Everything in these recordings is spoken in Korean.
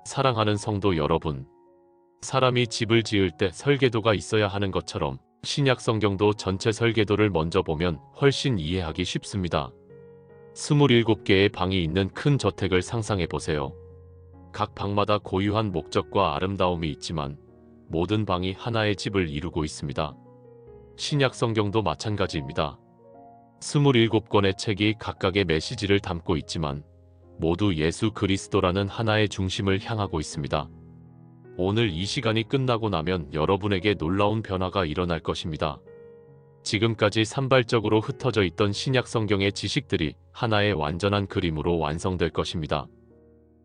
사랑하는 성도 여러분, 사람이 집을 지을 때 설계도가 있어야 하는 것처럼 신약 성경도 전체 설계도를 먼저 보면 훨씬 이해하기 쉽습니다. 27개의 방이 있는 큰 저택을 상상해 보세요. 각 방마다 고유한 목적과 아름다움이 있지만 모든 방이 하나의 집을 이루고 있습니다. 신약 성경도 마찬가지입니다. 27권의 책이 각각의 메시지를 담고 있지만 모두 예수 그리스도라는 하나의 중심을 향하고 있습니다. 오늘 이 시간이 끝나고 나면 여러분에게 놀라운 변화가 일어날 것입니다. 지금까지 산발적으로 흩어져 있던 신약 성경의 지식들이 하나의 완전한 그림으로 완성될 것입니다.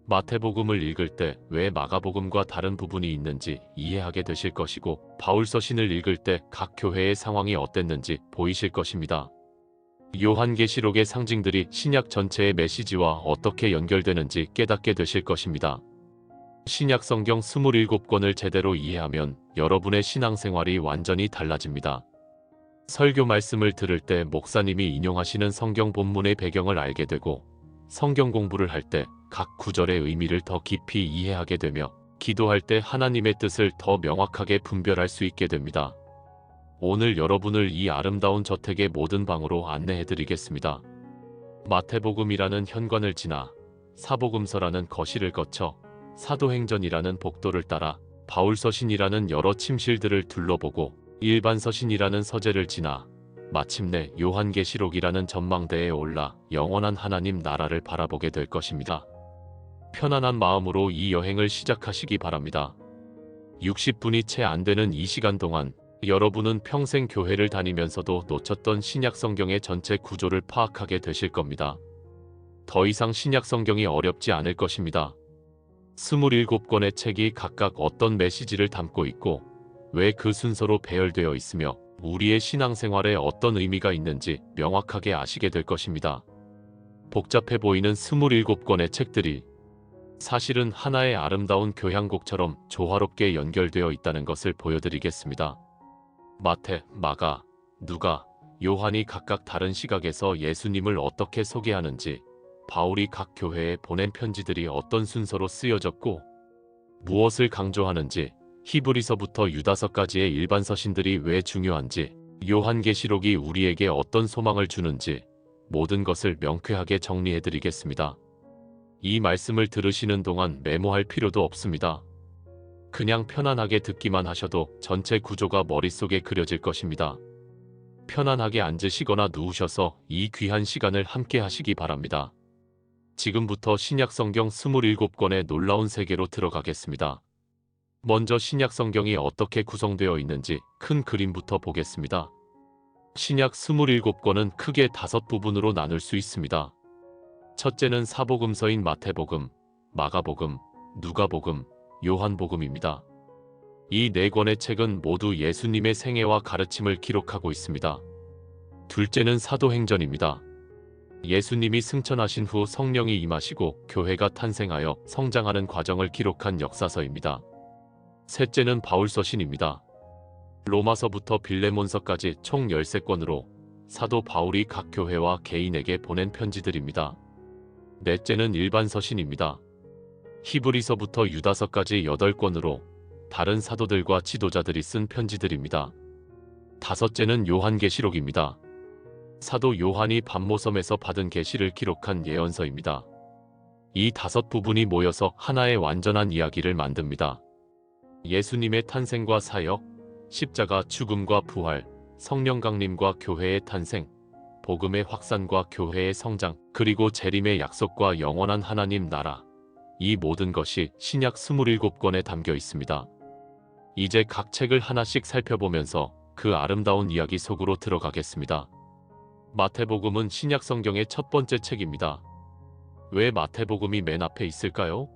마태복음을 읽을 때 왜 마가복음과 다른 부분이 있는지 이해하게 되실 것이고, 바울서신을 읽을 때 각 교회의 상황이 어땠는지 보이실 것입니다. 요한계시록의 상징들이 신약 전체의 메시지와 어떻게 연결되는지 깨닫게 되실 것입니다. 신약 성경 27권을 제대로 이해하면 여러분의 신앙생활이 완전히 달라집니다. 설교 말씀을 들을 때 목사님이 인용하시는 성경 본문의 배경을 알게 되고, 성경 공부를 할 때 각 구절의 의미를 더 깊이 이해하게 되며, 기도할 때 하나님의 뜻을 더 명확하게 분별할 수 있게 됩니다. 오늘 여러분을 이 아름다운 저택의 모든 방으로 안내해드리겠습니다. 마태복음이라는 현관을 지나 사복음서라는 거실을 거쳐 사도행전이라는 복도를 따라 바울서신이라는 여러 침실들을 둘러보고 일반서신이라는 서재를 지나 마침내 요한계시록이라는 전망대에 올라 영원한 하나님 나라를 바라보게 될 것입니다. 편안한 마음으로 이 여행을 시작하시기 바랍니다. 60분이 채 안 되는 이 시간 동안 여러분은 평생 교회를 다니면서도 놓쳤던 신약 성경의 전체 구조를 파악하게 되실 겁니다. 더 이상 신약 성경이 어렵지 않을 것입니다. 27권의 책이 각각 어떤 메시지를 담고 있고 왜 그 순서로 배열되어 있으며 우리의 신앙생활에 어떤 의미가 있는지 명확하게 아시게 될 것입니다. 복잡해 보이는 27권의 책들이 사실은 하나의 아름다운 교향곡처럼 조화롭게 연결되어 있다는 것을 보여드리겠습니다. 마태, 마가, 누가, 요한이 각각 다른 시각에서 예수님을 어떻게 소개하는지, 바울이 각 교회에 보낸 편지들이 어떤 순서로 쓰여졌고 무엇을 강조하는지, 히브리서부터 유다서까지의 일반 서신들이 왜 중요한지, 요한계시록이 우리에게 어떤 소망을 주는지 모든 것을 명쾌하게 정리해드리겠습니다. 이 말씀을 들으시는 동안 메모할 필요도 없습니다. 그냥 편안하게 듣기만 하셔도 전체 구조가 머릿속에 그려질 것입니다. 편안하게 앉으시거나 누우셔서 이 귀한 시간을 함께 하시기 바랍니다. 지금부터 신약 성경 27권의 놀라운 세계로 들어가겠습니다. 먼저 신약 성경이 어떻게 구성되어 있는지 큰 그림부터 보겠습니다. 신약 27권은 크게 5부분으로 나눌 수 있습니다. 첫째는 사복음서인 마태복음, 마가복음, 누가복음, 요한복음입니다. 이 4권의 책은 모두 예수님의 생애와 가르침을 기록하고 있습니다. 둘째는 사도행전입니다. 예수님이 승천하신 후 성령이 임하시고 교회가 탄생하여 성장하는 과정을 기록한 역사서입니다. 셋째는 바울서신입니다. 로마서부터 빌레몬서까지 총 13권으로 사도 바울이 각 교회와 개인에게 보낸 편지들입니다. 넷째는 일반서신입니다. 히브리서부터 유다서까지 8권으로 다른 사도들과 지도자들이 쓴 편지들입니다. 다섯째는 요한계시록입니다. 사도 요한이 밤모섬에서 받은 계시를 기록한 예언서입니다. 이 5부분이 모여서 하나의 완전한 이야기를 만듭니다. 예수님의 탄생과 사역, 십자가 죽음과 부활, 성령 강림과 교회의 탄생, 복음의 확산과 교회의 성장, 그리고 재림의 약속과 영원한 하나님 나라, 이 모든 것이 신약 27권에 담겨 있습니다. 이제 각 책을 하나씩 살펴보면서 그 아름다운 이야기 속으로 들어가겠습니다. 마태복음은 신약 성경의 첫 번째 책입니다. 왜 마태복음이 맨 앞에 있을까요?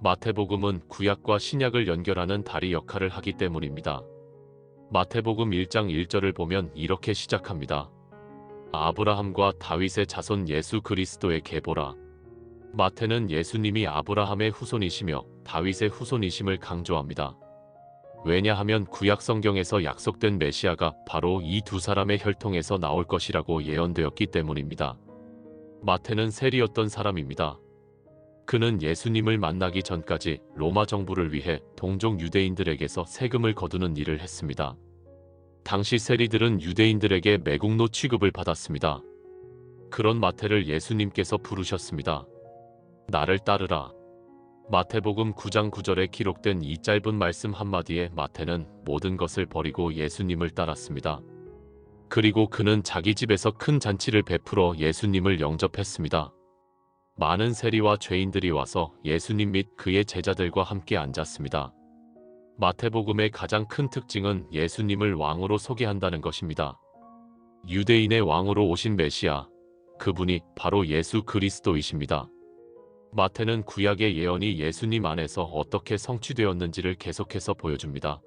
마태복음은 구약과 신약을 연결하는 다리 역할을 하기 때문입니다. 마태복음 1장 1절을 보면 이렇게 시작합니다. 아브라함과 다윗의 자손 예수 그리스도의 계보라. 마태는 예수님이 아브라함의 후손이시며 다윗의 후손이심을 강조합니다. 왜냐하면 구약 성경에서 약속된 메시아가 바로 이 두 사람의 혈통에서 나올 것이라고 예언되었기 때문입니다. 마태는 세리였던 사람입니다. 그는 예수님을 만나기 전까지 로마 정부를 위해 동족 유대인들에게서 세금을 거두는 일을 했습니다. 당시 세리들은 유대인들에게 매국노 취급을 받았습니다. 그런 마태를 예수님께서 부르셨습니다. 나를 따르라. 마태복음 9장 9절에 기록된 이 짧은 말씀 한마디에 마태는 모든 것을 버리고 예수님을 따랐습니다. 그리고 그는 자기 집에서 큰 잔치를 베풀어 예수님을 영접했습니다. 많은 세리와 죄인들이 와서 예수님 및 그의 제자들과 함께 앉았습니다. 마태복음의 가장 큰 특징은 예수님을 왕으로 소개한다는 것입니다. 유대인의 왕으로 오신 메시아, 그분이 바로 예수 그리스도이십니다. 마태는 구약의 예언이 예수님 안에서 어떻게 성취되었는지를 계속해서 보여줍니다.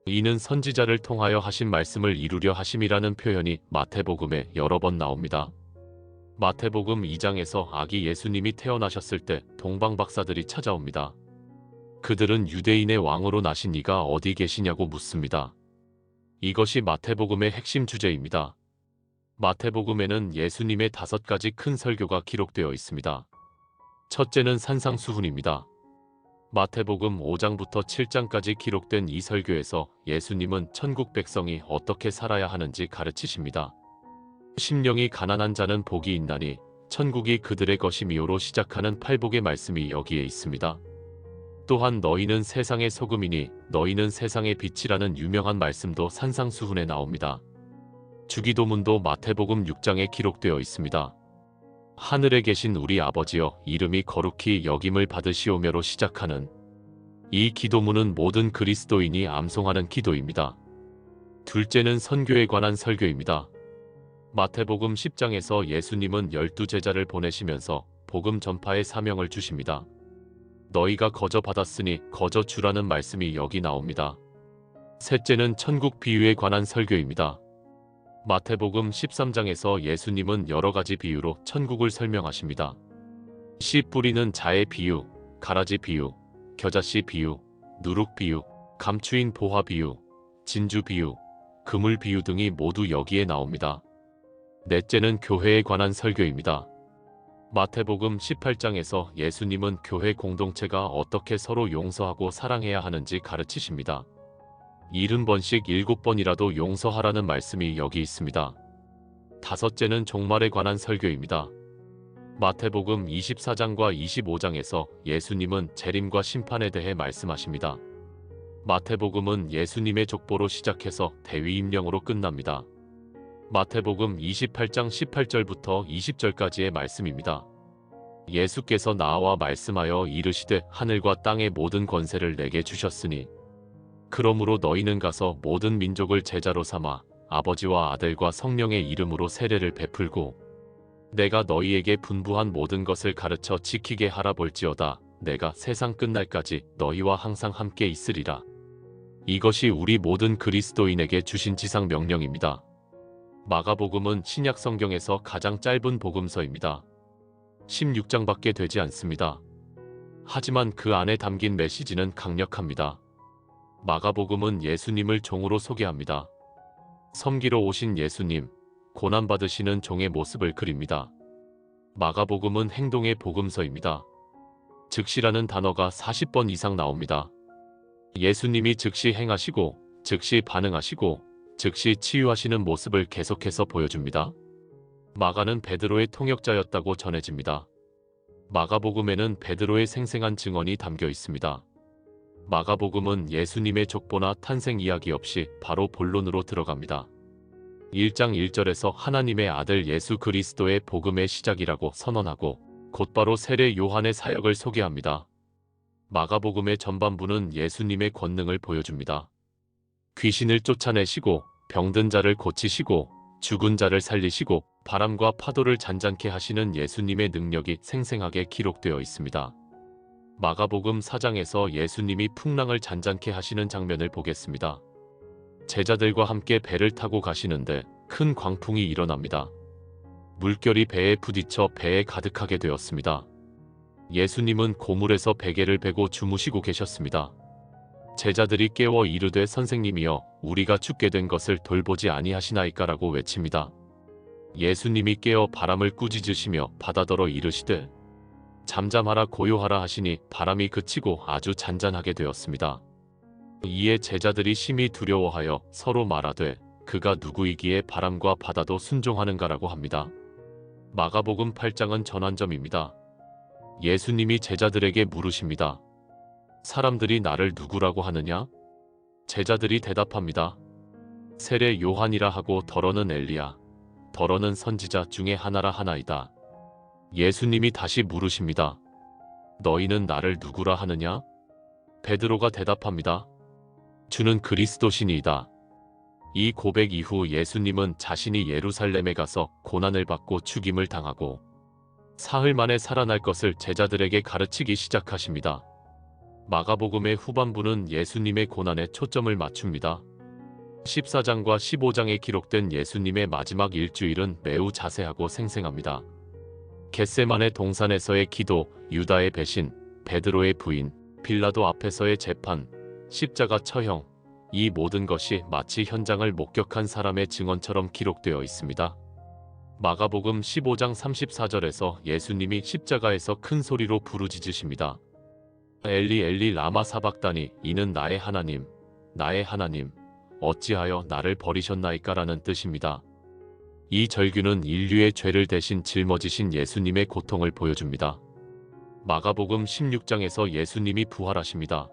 이는 선지자를 통하여 하신 말씀을 이루려 하심이라는 표현이 마태복음에 여러 번 나옵니다. 마태복음 2장에서 아기 예수님이 태어나셨을 때 동방 박사들이 찾아옵니다. 그들은 유대인의 왕으로 나신 이가 어디 계시냐고 묻습니다. 이것이 마태복음의 핵심 주제입니다. 마태복음에는 예수님의 5가지 큰 설교가 기록되어 있습니다. 첫째는 산상수훈입니다. 마태복음 5장부터 7장까지 기록된 이 설교에서 예수님은 천국 백성이 어떻게 살아야 하는지 가르치십니다. 심령이 가난한 자는 복이 있나니 천국이 그들의 것이미요로 시작하는 팔복의 말씀이 여기에 있습니다. 또한 너희는 세상의 소금이니 너희는 세상의 빛이라는 유명한 말씀도 산상수훈에 나옵니다. 주기도문도 마태복음 6장에 기록되어 있습니다. 하늘에 계신 우리 아버지여 이름이 거룩히 여김을 받으시오며로 시작하는 이 기도문은 모든 그리스도인이 암송하는 기도입니다. 둘째는 선교에 관한 설교입니다. 마태복음 10장에서 예수님은 12제자를 보내시면서 복음 전파의 사명을 주십니다. 너희가 거저 받았으니 거저 주라는 말씀이 여기 나옵니다. 셋째는 천국 비유에 관한 설교입니다. 마태복음 13장에서 예수님은 여러 가지 비유로 천국을 설명하십니다. 씨 뿌리는 자의 비유, 가라지 비유, 겨자씨 비유, 누룩 비유, 감추인 보화 비유, 진주 비유, 그물 비유 등이 모두 여기에 나옵니다. 넷째는 교회에 관한 설교입니다. 마태복음 18장에서 예수님은 교회 공동체가 어떻게 서로 용서하고 사랑해야 하는지 가르치십니다. 70번씩 7번이라도 용서하라는 말씀이 여기 있습니다. 다섯째는 종말에 관한 설교입니다. 마태복음 24장과 25장에서 예수님은 재림과 심판에 대해 말씀하십니다. 마태복음은 예수님의 족보로 시작해서 대위임령으로 끝납니다. 마태복음 28장 18절부터 20절까지의 말씀입니다. 예수께서 나와 말씀하여 이르시되 하늘과 땅의 모든 권세를 내게 주셨으니 그러므로 너희는 가서 모든 민족을 제자로 삼아 아버지와 아들과 성령의 이름으로 세례를 베풀고 내가 너희에게 분부한 모든 것을 가르쳐 지키게 하라 볼지어다. 내가 세상 끝날까지 너희와 항상 함께 있으리라. 이것이 우리 모든 그리스도인에게 주신 지상 명령입니다. 마가복음은 신약 성경에서 가장 짧은 복음서입니다. 16장밖에 되지 않습니다. 하지만 그 안에 담긴 메시지는 강력합니다. 마가복음은 예수님을 종으로 소개합니다. 섬기러 오신 예수님, 고난받으시는 종의 모습을 그립니다. 마가복음은 행동의 복음서입니다. 즉시라는 단어가 40번 이상 나옵니다. 예수님이 즉시 행하시고, 즉시 반응하시고, 즉시 치유하시는 모습을 계속해서 보여줍니다. 마가는 베드로의 통역자였다고 전해집니다. 마가복음에는 베드로의 생생한 증언이 담겨 있습니다. 마가복음은 예수님의 족보나 탄생 이야기 없이 바로 본론으로 들어갑니다. 1장 1절에서 하나님의 아들 예수 그리스도의 복음의 시작이라고 선언하고 곧바로 세례 요한의 사역을 소개합니다. 마가복음의 전반부는 예수님의 권능을 보여줍니다. 귀신을 쫓아내시고 병든 자를 고치시고 죽은 자를 살리시고 바람과 파도를 잔잔케 하시는 예수님의 능력이 생생하게 기록되어 있습니다. 마가복음 4장에서 예수님이 풍랑을 잔잔케 하시는 장면을 보겠습니다. 제자들과 함께 배를 타고 가시는데 큰 광풍이 일어납니다. 물결이 배에 부딪혀 배에 가득하게 되었습니다. 예수님은 고물에서 베개를 베고 주무시고 계셨습니다. 제자들이 깨워 이르되 선생님이여 우리가 죽게 된 것을 돌보지 아니하시나이까라고 외칩니다. 예수님이 깨어 바람을 꾸짖으시며 바다더러 이르시되 잠잠하라 고요하라 하시니 바람이 그치고 아주 잔잔하게 되었습니다. 이에 제자들이 심히 두려워하여 서로 말하되 그가 누구이기에 바람과 바다도 순종하는가라고 합니다. 마가복음 8장은 전환점입니다. 예수님이 제자들에게 물으십니다. 사람들이 나를 누구라고 하느냐? 제자들이 대답합니다. 세례 요한이라 하고 더러는 엘리야, 더러는 선지자 중에 하나라 하나이다. 예수님이 다시 물으십니다. 너희는 나를 누구라 하느냐? 베드로가 대답합니다. 주는 그리스도시니이다. 이 고백 이후 예수님은 자신이 예루살렘에 가서 고난을 받고 죽임을 당하고 사흘 만에 살아날 것을 제자들에게 가르치기 시작하십니다. 마가복음의 후반부는 예수님의 고난에 초점을 맞춥니다. 14장과 15장에 기록된 예수님의 마지막 일주일은 매우 자세하고 생생합니다. 겟세마네 동산에서의 기도, 유다의 배신, 베드로의 부인, 빌라도 앞에서의 재판, 십자가 처형, 이 모든 것이 마치 현장을 목격한 사람의 증언처럼 기록되어 있습니다. 마가복음 15장 34절에서 예수님이 십자가에서 큰 소리로 부르짖으십니다. 엘리 엘리 라마 사박다니, 이는 나의 하나님, 나의 하나님, 어찌하여 나를 버리셨나이까라는 뜻입니다. 이 절규는 인류의 죄를 대신 짊어지신 예수님의 고통을 보여줍니다. 마가복음 16장에서 예수님이 부활하십니다.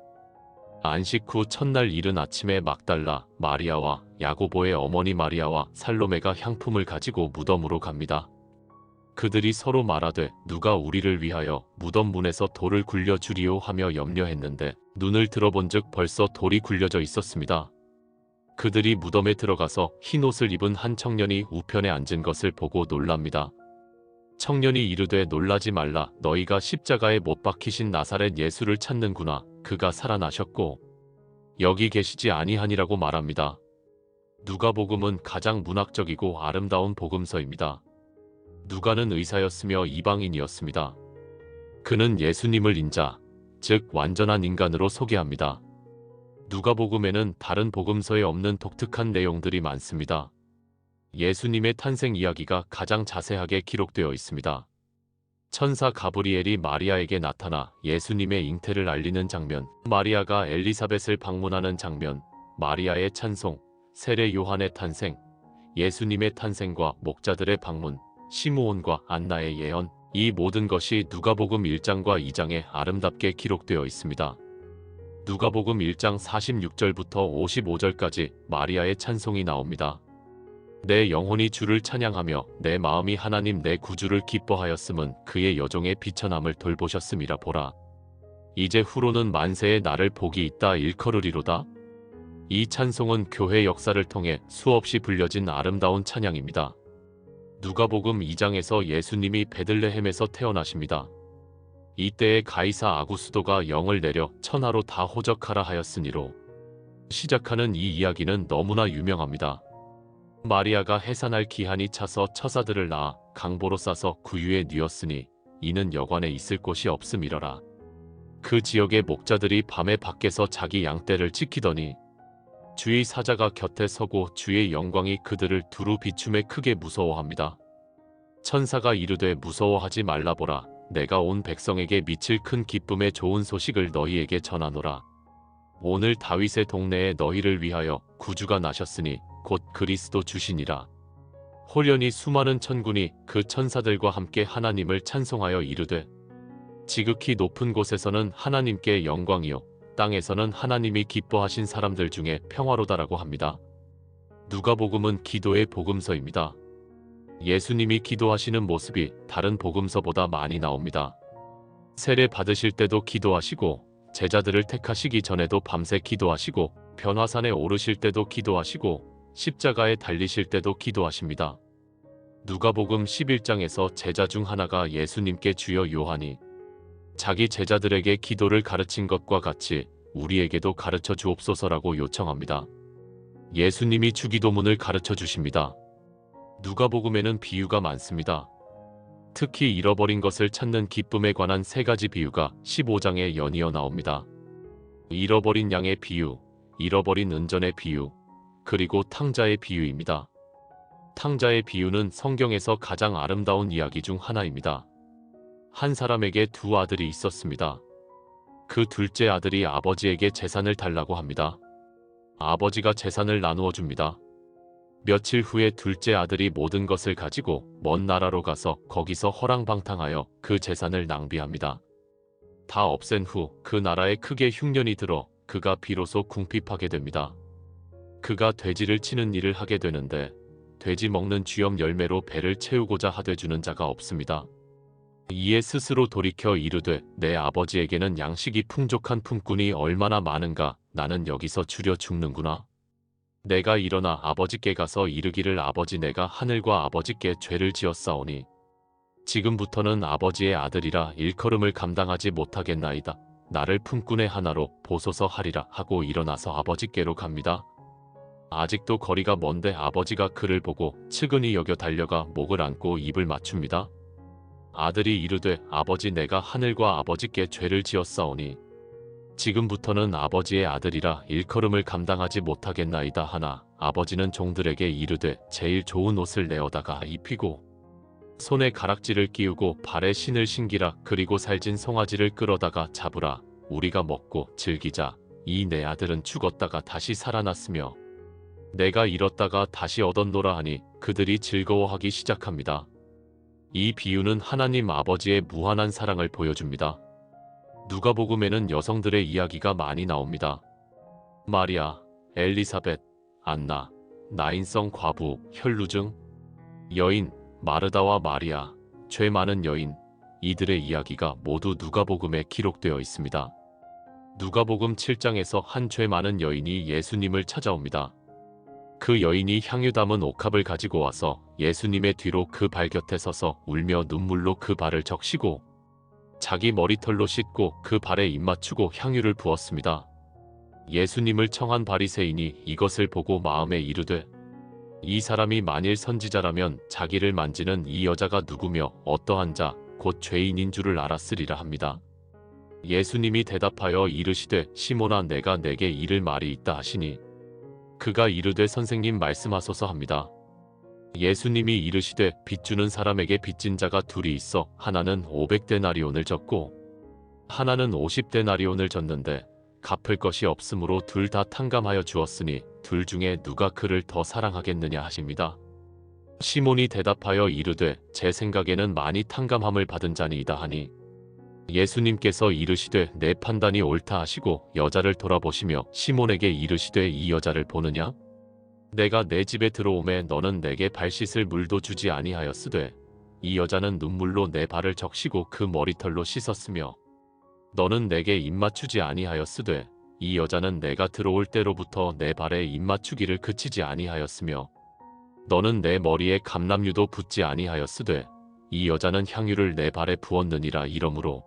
안식 후 첫날 이른 아침에 막달라 마리아와 야고보의 어머니 마리아와 살로메가 향품을 가지고 무덤으로 갑니다. 그들이 서로 말하되 누가 우리를 위하여 무덤 문에서 돌을 굴려주리오 하며 염려했는데 눈을 들어본즉 벌써 돌이 굴려져 있었습니다. 그들이 무덤에 들어가서 흰옷을 입은 한 청년이 우편에 앉은 것을 보고 놀랍니다. 청년이 이르되 놀라지 말라, 너희가 십자가에 못 박히신 나사렛 예수를 찾는구나. 그가 살아나셨고 여기 계시지 아니하니라고 말합니다. 누가복음은 가장 문학적이고 아름다운 복음서입니다. 누가는 의사였으며 이방인이었습니다. 그는 예수님을 인자, 즉 완전한 인간으로 소개합니다. 누가복음에는 다른 복음서에 없는 독특한 내용들이 많습니다. 예수님의 탄생 이야기가 가장 자세하게 기록되어 있습니다. 천사 가브리엘이 마리아에게 나타나 예수님의 잉태를 알리는 장면, 마리아가 엘리사벳을 방문하는 장면, 마리아의 찬송, 세례 요한의 탄생, 예수님의 탄생과 목자들의 방문, 시므온과 안나의 예언, 이 모든 것이 누가복음 1장과 2장에 아름답게 기록되어 있습니다. 누가복음 1장 46절부터 55절까지 마리아의 찬송이 나옵니다. 내 영혼이 주를 찬양하며 내 마음이 하나님 내 구주를 기뻐하였음은 그의 여종의 비천함을 돌보셨음이라 보라. 이제 후로는 만세에 나를 복이 있다 일컬으리로다. 이 찬송은 교회 역사를 통해 수없이 불려진 아름다운 찬양입니다. 누가복음 2장에서 예수님이 베들레헴에서 태어나십니다. 이때에 가이사 아구스도가 영을 내려 천하로 다 호적하라 하였으니로 시작하는 이 이야기는 너무나 유명합니다. 마리아가 해산할 기한이 차서 처사들을 낳아 강보로 싸서 구유에 뉘었으니 이는 여관에 있을 곳이 없음이러라. 그 지역의 목자들이 밤에 밖에서 자기 양떼를 지키더니 주의 사자가 곁에 서고 주의 영광이 그들을 두루 비춤에 크게 무서워합니다. 천사가 이르되 무서워하지 말라보라. 내가 온 백성에게 미칠 큰 기쁨의 좋은 소식을 너희에게 전하노라. 오늘 다윗의 동네에 너희를 위하여 구주가 나셨으니 곧 그리스도 주시니라. 홀연히 수많은 천군이 그 천사들과 함께 하나님을 찬송하여 이르되 지극히 높은 곳에서는 하나님께 영광이요 땅에서는 하나님이 기뻐하신 사람들 중에 평화로다라고 합니다. 누가복음은 기도의 복음서입니다. 예수님이 기도하시는 모습이 다른 복음서보다 많이 나옵니다. 세례 받으실 때도 기도하시고 제자들을 택하시기 전에도 밤새 기도하시고 변화산에 오르실 때도 기도하시고 십자가에 달리실 때도 기도하십니다. 누가복음 11장에서 제자 중 하나가 예수님께 주여 요한이 자기 제자들에게 기도를 가르친 것과 같이 우리에게도 가르쳐 주옵소서라고 요청합니다. 예수님이 주기도문을 가르쳐 주십니다. 누가복음에는 비유가 많습니다. 특히 잃어버린 것을 찾는 기쁨에 관한 3가지 비유가 15장에 연이어 나옵니다. 잃어버린 양의 비유, 잃어버린 은전의 비유, 그리고 탕자의 비유입니다. 탕자의 비유는 성경에서 가장 아름다운 이야기 중 하나입니다. 한 사람에게 두 아들이 있었습니다. 그 둘째 아들이 아버지에게 재산을 달라고 합니다. 아버지가 재산을 나누어 줍니다. 며칠 후에 둘째 아들이 모든 것을 가지고 먼 나라로 가서 거기서 허랑방탕하여 그 재산을 낭비합니다. 다 없앤 후 그 나라에 크게 흉년이 들어 그가 비로소 궁핍하게 됩니다. 그가 돼지를 치는 일을 하게 되는데 돼지 먹는 쥐염 열매로 배를 채우고자 하되 주는 자가 없습니다. 이에 스스로 돌이켜 이르되 내 아버지에게는 양식이 풍족한 품꾼이 얼마나 많은가. 나는 여기서 주려 죽는구나. 내가 일어나 아버지께 가서 이르기를 아버지 내가 하늘과 아버지께 죄를 지었사오니 지금부터는 아버지의 아들이라 일컬음을 감당하지 못하겠나이다. 나를 품꾼의 하나로 보소서 하리라 하고 일어나서 아버지께로 갑니다. 아직도 거리가 먼데 아버지가 그를 보고 측은히 여겨 달려가 목을 안고 입을 맞춥니다. 아들이 이르되 아버지 내가 하늘과 아버지께 죄를 지었사오니 지금부터는 아버지의 아들이라 일컬음을 감당하지 못하겠나이다 하나 아버지는 종들에게 이르되 제일 좋은 옷을 내어다가 입히고 손에 가락지를 끼우고 발에 신을 신기라. 그리고 살진 송아지를 끌어다가 잡으라. 우리가 먹고 즐기자. 이 내 아들은 죽었다가 다시 살아났으며 내가 잃었다가 다시 얻었노라 하니 그들이 즐거워하기 시작합니다. 이 비유는 하나님 아버지의 무한한 사랑을 보여줍니다. 누가복음에는 여성들의 이야기가 많이 나옵니다. 마리아, 엘리사벳, 안나, 나인성 과부, 혈루증, 여인, 마르다와 마리아, 죄 많은 여인, 이들의 이야기가 모두 누가복음에 기록되어 있습니다. 누가복음 7장에서 한 죄 많은 여인이 예수님을 찾아옵니다. 그 여인이 향유 담은 옥합을 가지고 와서 예수님의 뒤로 그 발 곁에 서서 울며 눈물로 그 발을 적시고 자기 머리털로 씻고 그 발에 입 맞추고 향유를 부었습니다. 예수님을 청한 바리새인이 이것을 보고 마음에 이르되 이 사람이 만일 선지자라면 자기를 만지는 이 여자가 누구며 어떠한 자 곧 죄인인 줄을 알았으리라 합니다. 예수님이 대답하여 이르시되 시몬아 내가 내게 이를 말이 있다 하시니 그가 이르되 선생님 말씀하소서 합니다. 예수님이 이르시되 빚주는 사람에게 빚진 자가 둘이 있어 하나는 500데나리온을 졌고 하나는 50데나리온을 졌는데 갚을 것이 없으므로 둘 다 탕감하여 주었으니 둘 중에 누가 그를 더 사랑하겠느냐 하십니다. 시몬이 대답하여 이르되 제 생각에는 많이 탕감함을 받은 자니이다 하니 예수님께서 이르시되 내 판단이 옳다 하시고 여자를 돌아보시며 시몬에게 이르시되 이 여자를 보느냐? 내가 내 집에 들어오매 너는 내게 발 씻을 물도 주지 아니하였으되 이 여자는 눈물로 내 발을 적시고 그 머리털로 씻었으며 너는 내게 입 맞추지 아니하였으되 이 여자는 내가 들어올 때로부터 내 발에 입 맞추기를 그치지 아니하였으며 너는 내 머리에 감람유도 붓지 아니하였으되 이 여자는 향유를 내 발에 부었느니라. 이러므로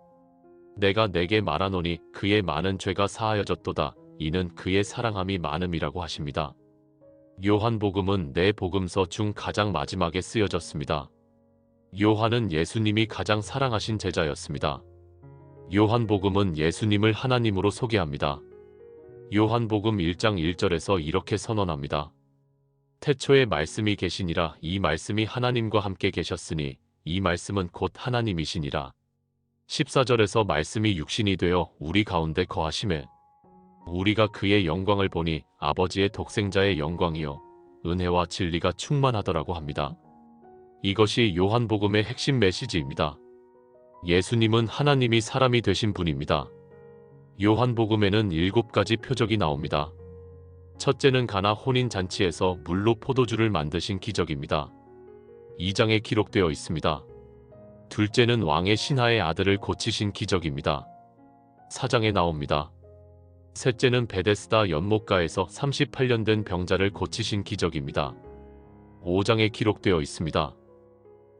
내가 내게 말하노니 그의 많은 죄가 사하여졌도다. 이는 그의 사랑함이 많음이라고 하십니다. 요한복음은 네 복음서 중 가장 마지막에 쓰여졌습니다. 요한은 예수님이 가장 사랑하신 제자였습니다. 요한복음은 예수님을 하나님으로 소개합니다. 요한복음 1장 1절에서 이렇게 선언합니다. 태초에 말씀이 계시니라. 이 말씀이 하나님과 함께 계셨으니 이 말씀은 곧 하나님이시니라. 14절에서 말씀이 육신이 되어 우리 가운데 거하심에 우리가 그의 영광을 보니 아버지의 독생자의 영광이요 은혜와 진리가 충만하더라고 합니다. 이것이 요한복음의 핵심 메시지입니다. 예수님은 하나님이 사람이 되신 분입니다. 요한복음에는 7가지 표적이 나옵니다. 첫째는 가나 혼인잔치에서 물로 포도주를 만드신 기적입니다. 2장에 기록되어 있습니다. 둘째는 왕의 신하의 아들을 고치신 기적입니다. 4장에 나옵니다. 셋째는 베데스다 연못가에서 38년 된 병자를 고치신 기적입니다. 5장에 기록되어 있습니다.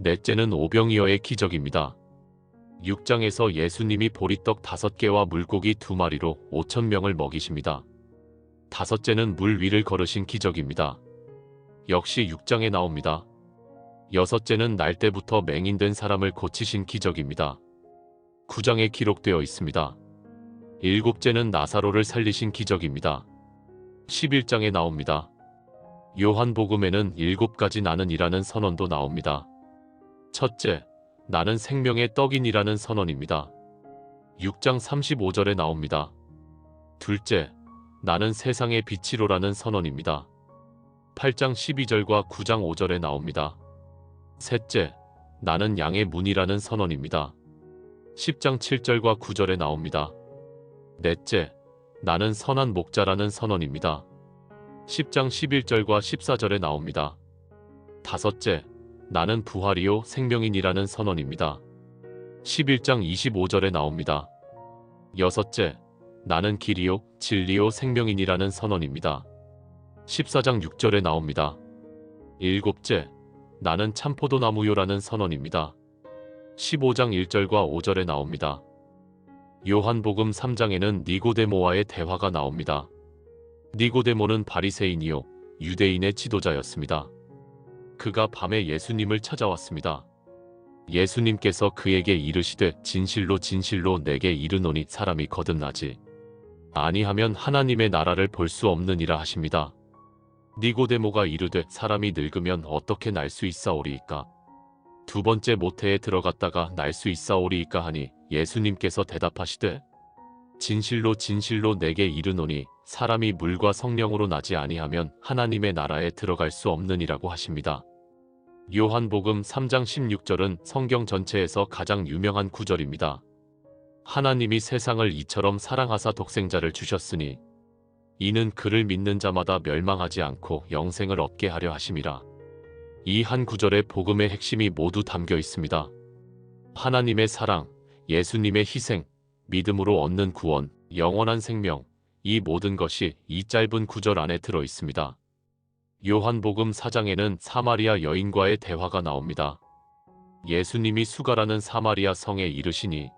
넷째는 오병이어의 기적입니다. 6장에서 예수님이 보리떡 5개와 물고기 2마리로 5,000명을 먹이십니다. 다섯째는 물 위를 걸으신 기적입니다. 역시 6장에 나옵니다. 여섯째는 날 때부터 맹인된 사람을 고치신 기적입니다. 9장에 기록되어 있습니다. 일곱째는 나사로를 살리신 기적입니다. 11장에 나옵니다. 요한복음에는 7가지 나는이라는 선언도 나옵니다. 첫째, 나는 생명의 떡이니라는 선언입니다. 6장 35절에 나옵니다. 둘째, 나는 세상의 빛이로라는 선언입니다. 8장 12절과 9장 5절에 나옵니다. 셋째, 나는 양의 문이라는 선언입니다. 10장 7절과 9절에 나옵니다. 넷째, 나는 선한 목자라는 선언입니다. 10장 11절과 14절에 나옵니다. 다섯째, 나는 부활이요 생명이니라는 선언입니다. 11장 25절에 나옵니다. 여섯째, 나는 길이요 진리요 생명이니라는 선언입니다. 14장 6절에 나옵니다. 일곱째, 나는 참포도나무요라는 선언입니다. 15장 1절과 5절에 나옵니다. 요한복음 3장에는 니고데모와의 대화가 나옵니다. 니고데모는 바리새인이요 유대인의 지도자였습니다. 그가 밤에 예수님을 찾아왔습니다. 예수님께서 그에게 이르시되 진실로 진실로 내게 이르노니 사람이 거듭나지 아니하면 하나님의 나라를 볼 수 없느니라 하십니다. 니고데모가 이르되 사람이 늙으면 어떻게 날 수 있사오리이까? 두 번째 모태에 들어갔다가 날 수 있사오리이까 하니 예수님께서 대답하시되 진실로 진실로 내게 이르노니 사람이 물과 성령으로 나지 아니하면 하나님의 나라에 들어갈 수 없느니라고 하십니다. 요한복음 3장 16절은 성경 전체에서 가장 유명한 구절입니다. 하나님이 세상을 이처럼 사랑하사 독생자를 주셨으니 이는 그를 믿는 자마다 멸망하지 않고 영생을 얻게 하려 하심이라. 이 한 구절에 복음의 핵심이 모두 담겨 있습니다. 하나님의 사랑, 예수님의 희생, 믿음으로 얻는 구원, 영원한 생명, 이 모든 것이 이 짧은 구절 안에 들어 있습니다. 요한복음 4장에는 사마리아 여인과의 대화가 나옵니다. 예수님이 수가라는 사마리아 성에 이르시니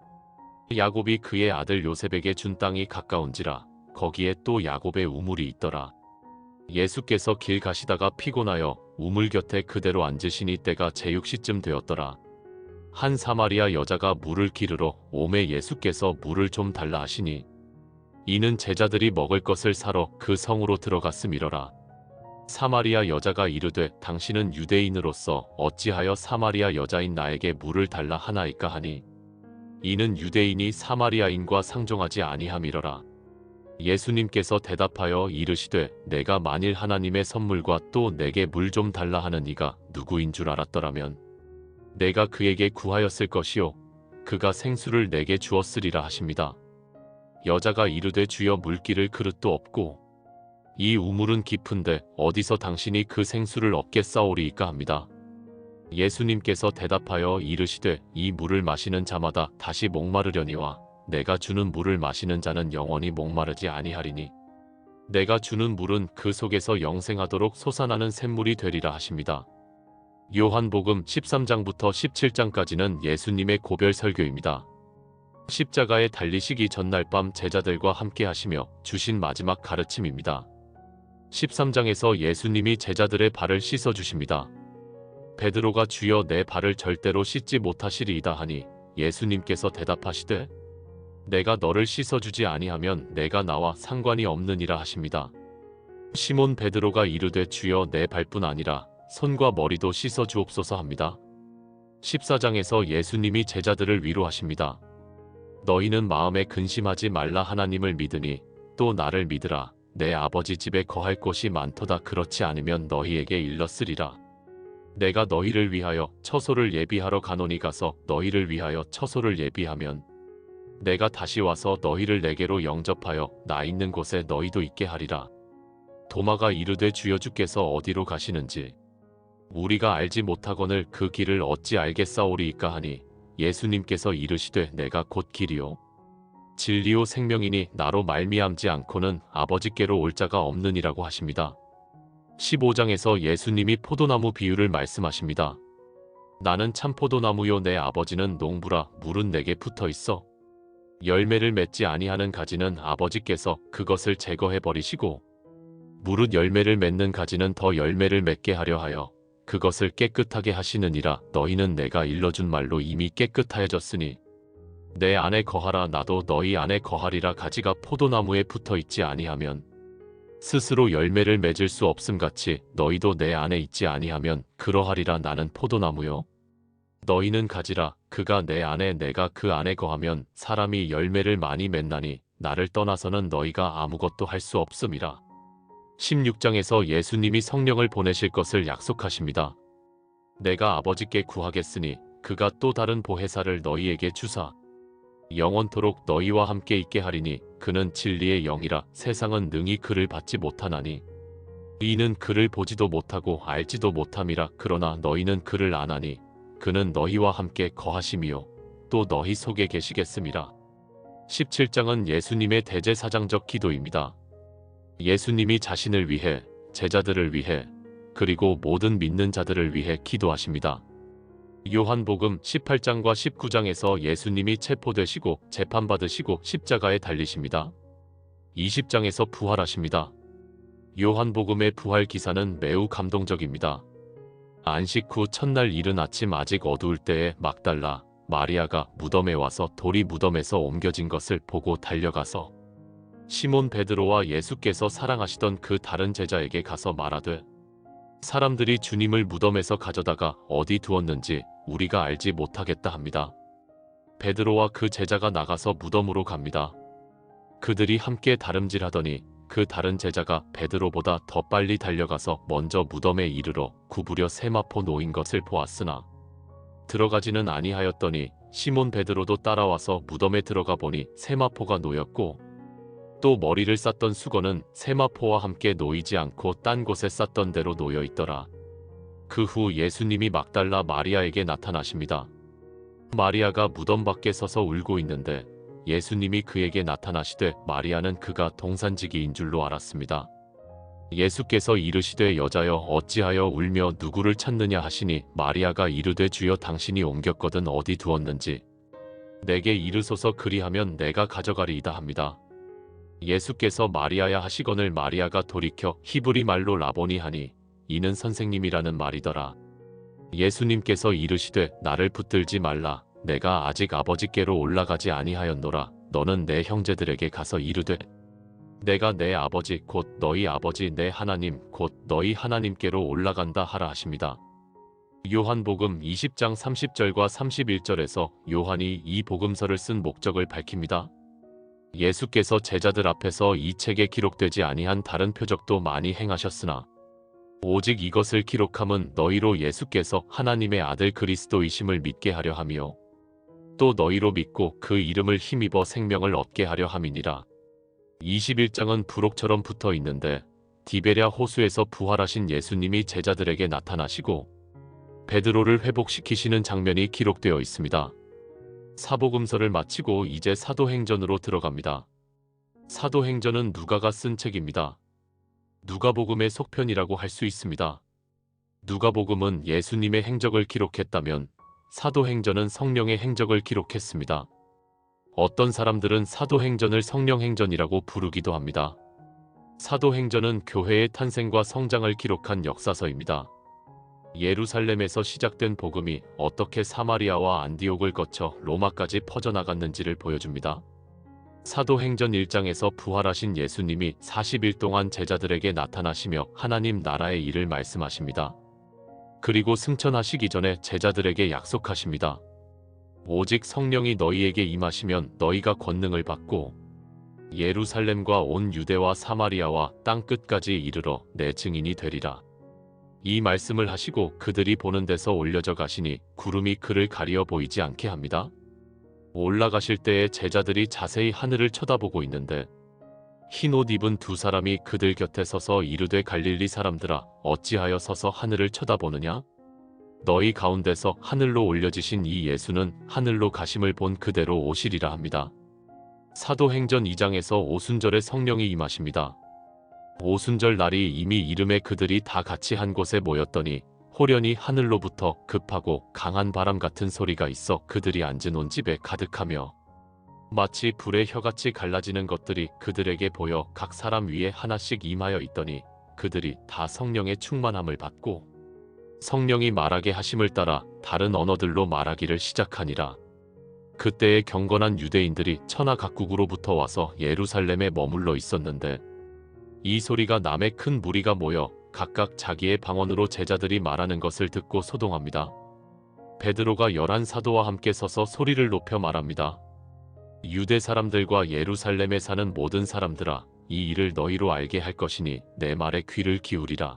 야곱이 그의 아들 요셉에게 준 땅이 가까운지라 거기에 또 야곱의 우물이 있더라. 예수께서 길 가시다가 피곤하여 우물 곁에 그대로 앉으시니 때가 제6시쯤 되었더라. 한 사마리아 여자가 물을 기르러 오매 예수께서 물을 좀 달라 하시니 이는 제자들이 먹을 것을 사러 그 성으로 들어갔음이러라. 사마리아 여자가 이르되 당신은 유대인으로서 어찌하여 사마리아 여자인 나에게 물을 달라 하나이까 하니 이는 유대인이 사마리아인과 상종하지 아니함이러라. 예수님께서 대답하여 이르시되 내가 만일 하나님의 선물과 또 내게 물 좀 달라 하는 이가 누구인 줄 알았더라면 내가 그에게 구하였을 것이요 그가 생수를 내게 주었으리라 하십니다. 여자가 이르되 주여 물기를 그릇도 없고 이 우물은 깊은데 어디서 당신이 그 생수를 얻겠사오리이까 합니다. 예수님께서 대답하여 이르시되 이 물을 마시는 자마다 다시 목마르려니와 내가 주는 물을 마시는 자는 영원히 목마르지 아니하리니 내가 주는 물은 그 속에서 영생하도록 솟아나는 샘물이 되리라 하십니다. 요한복음 13장부터 17장까지는 예수님의 고별 설교입니다. 십자가에 달리시기 전날 밤 제자들과 함께 하시며 주신 마지막 가르침입니다. 13장에서 예수님이 제자들의 발을 씻어 주십니다. 베드로가 주여 내 발을 절대로 씻지 못하시리이다 하니 예수님께서 대답하시되 내가 너를 씻어주지 아니하면 내가 나와 상관이 없느니라 하십니다. 시몬 베드로가 이르되 주여 내 발뿐 아니라 손과 머리도 씻어 주옵소서 합니다. 14장에서 예수님이 제자들을 위로하십니다. 너희는 마음에 근심하지 말라 하나님을 믿으니 또 나를 믿으라. 내 아버지 집에 거할 곳이 많도다. 그렇지 않으면 너희에게 일렀으리라. 내가 너희를 위하여 처소를 예비하러 가노니 가서 너희를 위하여 처소를 예비하면 내가 다시 와서 너희를 내게로 영접하여 나 있는 곳에 너희도 있게 하리라. 도마가 이르되 주여 주께서 어디로 가시는지 우리가 알지 못하거늘 그 길을 어찌 알겠사오리이까 하니 예수님께서 이르시되 내가 곧 길이요 진리요 생명이니 나로 말미암지 않고는 아버지께로 올 자가 없느니라고 하십니다. 15장에서 예수님이 포도나무 비유를 말씀하십니다. 나는 참 포도나무요 내 아버지는 농부라. 물은 내게 붙어 있어 열매를 맺지 아니하는 가지는 아버지께서 그것을 제거해 버리시고 무릇 열매를 맺는 가지는 더 열매를 맺게 하려 하여 그것을 깨끗하게 하시느니라. 너희는 내가 일러준 말로 이미 깨끗하여졌으니 내 안에 거하라. 나도 너희 안에 거하리라. 가지가 포도나무에 붙어 있지 아니하면 스스로 열매를 맺을 수 없음같이 너희도 내 안에 있지 아니하면 그러하리라. 나는 포도나무요 너희는 가지라. 그가 내 안에 내가 그 안에 거하면 사람이 열매를 많이 맺나니 나를 떠나서는 너희가 아무것도 할 수 없음이라. 16장에서 예수님이 성령을 보내실 것을 약속하십니다. 내가 아버지께 구하겠으니 그가 또 다른 보혜사를 너희에게 주사 영원토록 너희와 함께 있게 하리니 그는 진리의 영이라. 세상은 능히 그를 받지 못하나니 이는 그를 보지도 못하고 알지도 못함이라. 그러나 너희는 그를 아나니 그는 너희와 함께 거하심이요 또 너희 속에 계시겠음이라. 17장은 예수님의 대제사장적 기도입니다. 예수님이 자신을 위해, 제자들을 위해, 그리고 모든 믿는 자들을 위해 기도하십니다. 요한복음 18장과 19장에서 예수님이 체포되시고 재판받으시고 십자가에 달리십니다. 20장에서 부활하십니다. 요한복음의 부활 기사는 매우 감동적입니다. 안식 후 첫날 이른 아침 아직 어두울 때에 막달라 마리아가 무덤에 와서 돌이 무덤에서 옮겨진 것을 보고 달려가서 시몬 베드로와 예수께서 사랑하시던 그 다른 제자에게 가서 말하되 사람들이 주님을 무덤에서 가져다가 어디 두었는지 우리가 알지 못하겠다 합니다. 베드로와 그 제자가 나가서 무덤으로 갑니다. 그들이 함께 다름질하더니 그 다른 제자가 베드로보다 더 빨리 달려가서 먼저 무덤에 이르러 구부려 세마포 놓인 것을 보았으나 들어가지는 아니하였더니 시몬 베드로도 따라와서 무덤에 들어가 보니 세마포가 놓였고 또 머리를 쌌던 수건은 세마포와 함께 놓이지 않고 딴 곳에 쌌던 대로 놓여 있더라. 그 후 예수님이 막달라 마리아에게 나타나십니다. 마리아가 무덤 밖에 서서 울고 있는데 예수님이 그에게 나타나시되 마리아는 그가 동산지기인 줄로 알았습니다. 예수께서 이르시되 여자여 어찌하여 울며 누구를 찾느냐 하시니 마리아가 이르되 주여 당신이 옮겼거든 어디 두었는지 내게 이르소서 그리하면 내가 가져가리이다 합니다. 예수께서 마리아야 하시거늘 마리아가 돌이켜 히브리 말로 라보니 하니 이는 선생님이라는 말이더라. 예수님께서 이르시되 나를 붙들지 말라. 내가 아직 아버지께로 올라가지 아니하였노라. 너는 내 형제들에게 가서 이르되 내가 내 아버지 곧 너희 아버지 내 하나님 곧 너희 하나님께로 올라간다 하라 하십니다. 요한복음 20장 30절과 31절에서 요한이 이 복음서를 쓴 목적을 밝힙니다. 예수께서 제자들 앞에서 이 책에 기록되지 아니한 다른 표적도 많이 행하셨으나 오직 이것을 기록함은 너희로 예수께서 하나님의 아들 그리스도이심을 믿게 하려 함이요 또 너희로 믿고 그 이름을 힘입어 생명을 얻게 하려 함이니라. 21장은 부록처럼 붙어 있는데 디베랴 호수에서 부활하신 예수님이 제자들에게 나타나시고 베드로를 회복시키시는 장면이 기록되어 있습니다. 사복음서를 마치고 이제 사도행전으로 들어갑니다. 사도행전은 누가가 쓴 책입니다. 누가복음의 속편이라고 할 수 있습니다. 누가복음은 예수님의 행적을 기록했다면 사도행전은 성령의 행적을 기록했습니다. 어떤 사람들은 사도행전을 성령행전이라고 부르기도 합니다. 사도행전은 교회의 탄생과 성장을 기록한 역사서입니다. 예루살렘에서 시작된 복음이 어떻게 사마리아와 안디옥을 거쳐 로마까지 퍼져나갔는지를 보여줍니다. 사도행전 1장에서 부활하신 예수님이 40일 동안 제자들에게 나타나시며 하나님 나라의 일을 말씀하십니다. 그리고 승천하시기 전에 제자들에게 약속하십니다. 오직 성령이 너희에게 임하시면 너희가 권능을 받고 예루살렘과 온 유대와 사마리아와 땅 끝까지 이르러 내 증인이 되리라. 이 말씀을 하시고 그들이 보는 데서 올려져 가시니 구름이 그를 가리어 보이지 않게 합니다. 올라가실 때에 제자들이 자세히 하늘을 쳐다보고 있는데 흰 옷 입은 두 사람이 그들 곁에 서서 이르되 갈릴리 사람들아 어찌하여 서서 하늘을 쳐다보느냐? 너희 가운데서 하늘로 올려지신 이 예수는 하늘로 가심을 본 그대로 오시리라 합니다. 사도행전 2장에서 오순절에 성령이 임하십니다. 오순절 날이 이미 이름에 그들이 다 같이 한 곳에 모였더니 호련히 하늘로부터 급하고 강한 바람 같은 소리가 있어 그들이 앉은 온 집에 가득하며 마치 불의 혀같이 갈라지는 것들이 그들에게 보여 각 사람 위에 하나씩 임하여 있더니 그들이 다 성령의 충만함을 받고 성령이 말하게 하심을 따라 다른 언어들로 말하기를 시작하니라. 그때에 경건한 유대인들이 천하 각국으로부터 와서 예루살렘에 머물러 있었는데 이 소리가 남의 큰 무리가 모여 각각 자기의 방언으로 제자들이 말하는 것을 듣고 소동합니다. 베드로가 11사도와 함께 서서 소리를 높여 말합니다. 유대 사람들과 예루살렘에 사는 모든 사람들아, 이 일을 너희로 알게 할 것이니 내 말에 귀를 기울이라.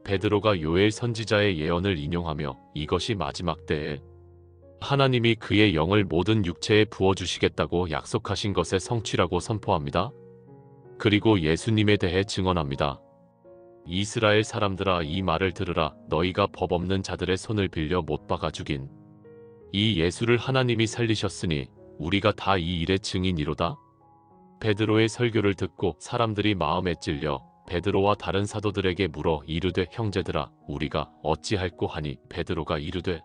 베드로가 요엘 선지자의 예언을 인용하며 이것이 마지막 때에 하나님이 그의 영을 모든 육체에 부어주시겠다고 약속하신 것의 성취라고 선포합니다. 그리고 예수님에 대해 증언합니다. 이스라엘 사람들아, 이 말을 들으라. 너희가 법 없는 자들의 손을 빌려 못 박아 죽인 이 예수를 하나님이 살리셨으니 우리가 다 이 일의 증인이로다. 베드로의 설교를 듣고 사람들이 마음에 찔려 베드로와 다른 사도들에게 물어 이르되, 형제들아, 우리가 어찌할꼬 하니 베드로가 이르되,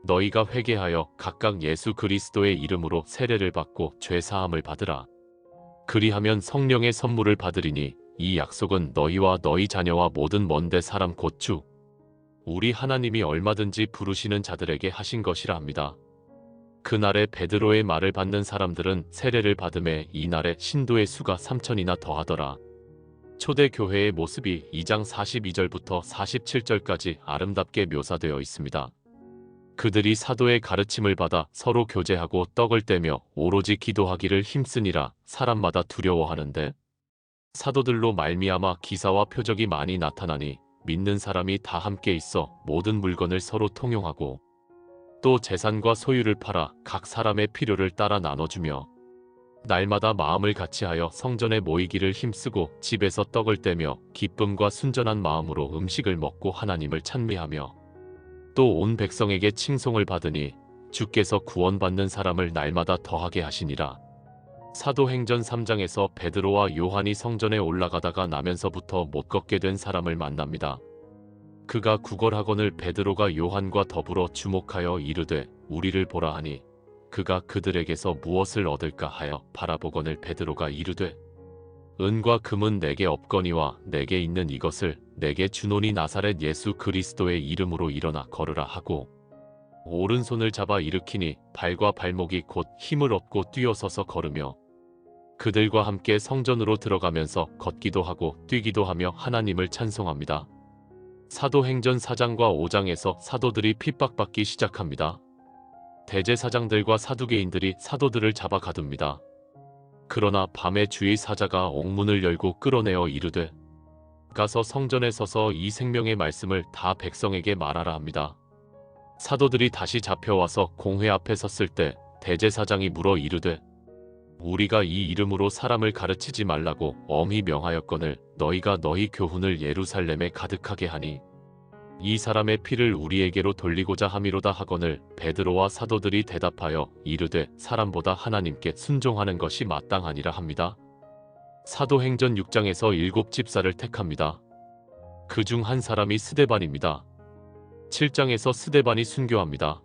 너희가 회개하여 각각 예수 그리스도의 이름으로 세례를 받고 죄 사함을 받으라. 그리하면 성령의 선물을 받으리니 이 약속은 너희와 너희 자녀와 모든 먼데 사람 곧 주 우리 하나님이 얼마든지 부르시는 자들에게 하신 것이라 합니다. 그날에 베드로의 말을 받는 사람들은 세례를 받음에 이날에 신도의 수가 3,000이나 더하더라. 초대 교회의 모습이 2장 42절부터 47절까지 아름답게 묘사되어 있습니다. 그들이 사도의 가르침을 받아 서로 교제하고 떡을 떼며 오로지 기도하기를 힘쓰니라. 사람마다 두려워하는데 사도들로 말미암아 기사와 표적이 많이 나타나니 믿는 사람이 다 함께 있어 모든 물건을 서로 통용하고 또 재산과 소유를 팔아 각 사람의 필요를 따라 나눠주며 날마다 마음을 같이하여 성전에 모이기를 힘쓰고 집에서 떡을 떼며 기쁨과 순전한 마음으로 음식을 먹고 하나님을 찬미하며 또 온 백성에게 칭송을 받으니 주께서 구원받는 사람을 날마다 더하게 하시니라. 사도행전 3장에서 베드로와 요한이 성전에 올라가다가 나면서부터 못 걷게 된 사람을 만납니다. 그가 구걸하거늘 베드로가 요한과 더불어 주목하여 이르되, 우리를 보라 하니 그가 그들에게서 무엇을 얻을까 하여 바라보거늘 베드로가 이르되, 은과 금은 내게 없거니와 내게 있는 이것을 내게 주노니 나사렛 예수 그리스도의 이름으로 일어나 걸으라 하고 오른손을 잡아 일으키니 발과 발목이 곧 힘을 얻고 뛰어서서 걸으며 그들과 함께 성전으로 들어가면서 걷기도 하고 뛰기도 하며 하나님을 찬송합니다. 사도행전 4장과 5장에서 사도들이 핍박받기 시작합니다. 대제사장들과 사두개인들이 사도들을 잡아 가둡니다. 그러나 밤에 주의 사자가 옥문을 열고 끌어내어 이르되, 가서 성전에 서서 이 생명의 말씀을 다 백성에게 말하라 합니다. 사도들이 다시 잡혀와서 공회 앞에 섰을 때 대제사장이 물어 이르되, 우리가 이 이름으로 사람을 가르치지 말라고 엄히 명하였거늘 너희가 너희 교훈을 예루살렘에 가득하게 하니 이 사람의 피를 우리에게로 돌리고자 함이로다 하거늘 베드로와 사도들이 대답하여 이르되, 사람보다 하나님께 순종하는 것이 마땅하니라 합니다. 사도행전 6장에서 7집사를 택합니다. 그 중 한 사람이 스데반입니다. 7장에서 스데반이 순교합니다.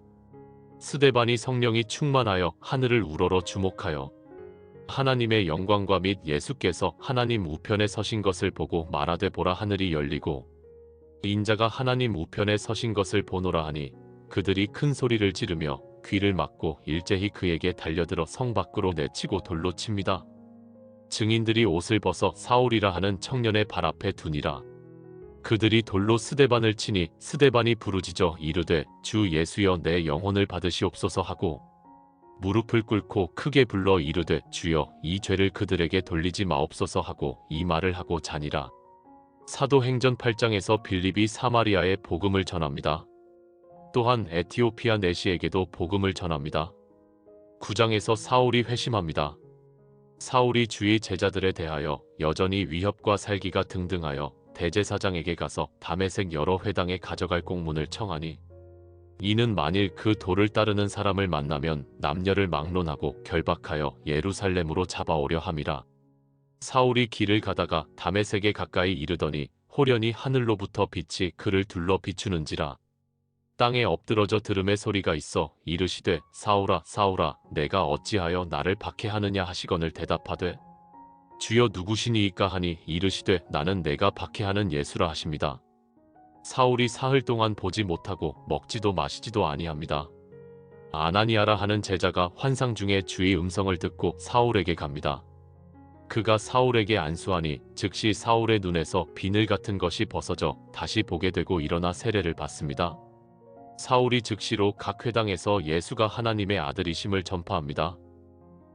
스데반이 성령이 충만하여 하늘을 우러러 주목하여 하나님의 영광과 및 예수께서 하나님 우편에 서신 것을 보고 말하되, 보라, 하늘이 열리고 인자가 하나님 우편에 서신 것을 보노라 하니 그들이 큰 소리를 지르며 귀를 막고 일제히 그에게 달려들어 성 밖으로 내치고 돌로 칩니다. 증인들이 옷을 벗어 사울이라 하는 청년의 발 앞에 두니라. 그들이 돌로 스데반을 치니 스데반이 부르짖어 이르되, 주 예수여 내 영혼을 받으시옵소서 하고 무릎을 꿇고 크게 불러 이르되, 주여 이 죄를 그들에게 돌리지 마옵소서 하고 이 말을 하고 자니라. 사도행전 8장에서 빌립이 사마리아에 복음을 전합니다. 또한 에티오피아 내시에게도 복음을 전합니다. 9장에서 사울이 회심합니다. 사울이 주의 제자들에 대하여 여전히 위협과 살기가 등등하여 대제사장에게 가서 다메섹 여러 회당에 가져갈 공문을 청하니 이는 만일 그 도를 따르는 사람을 만나면 남녀를 막론하고 결박하여 예루살렘으로 잡아오려 함이라. 사울이 길을 가다가 다메섹에 가까이 이르더니 호련히 하늘로부터 빛이 그를 둘러 비추는지라. 땅에 엎드러져 들음의 소리가 있어 이르시되, 사울아 사울아 내가 어찌하여 나를 박해하느냐 하시거늘 대답하되, 주여 누구시니이까 하니 이르시되, 나는 내가 박해하는 예수라 하십니다. 사울이 사흘 동안 보지 못하고 먹지도 마시지도 아니합니다. 아나니아라 하는 제자가 환상 중에 주의 음성을 듣고 사울에게 갑니다. 그가 사울에게 안수하니 즉시 사울의 눈에서 비늘 같은 것이 벗어져 다시 보게 되고 일어나 세례를 받습니다. 사울이 즉시로 각 회당에서 예수가 하나님의 아들이심을 전파합니다.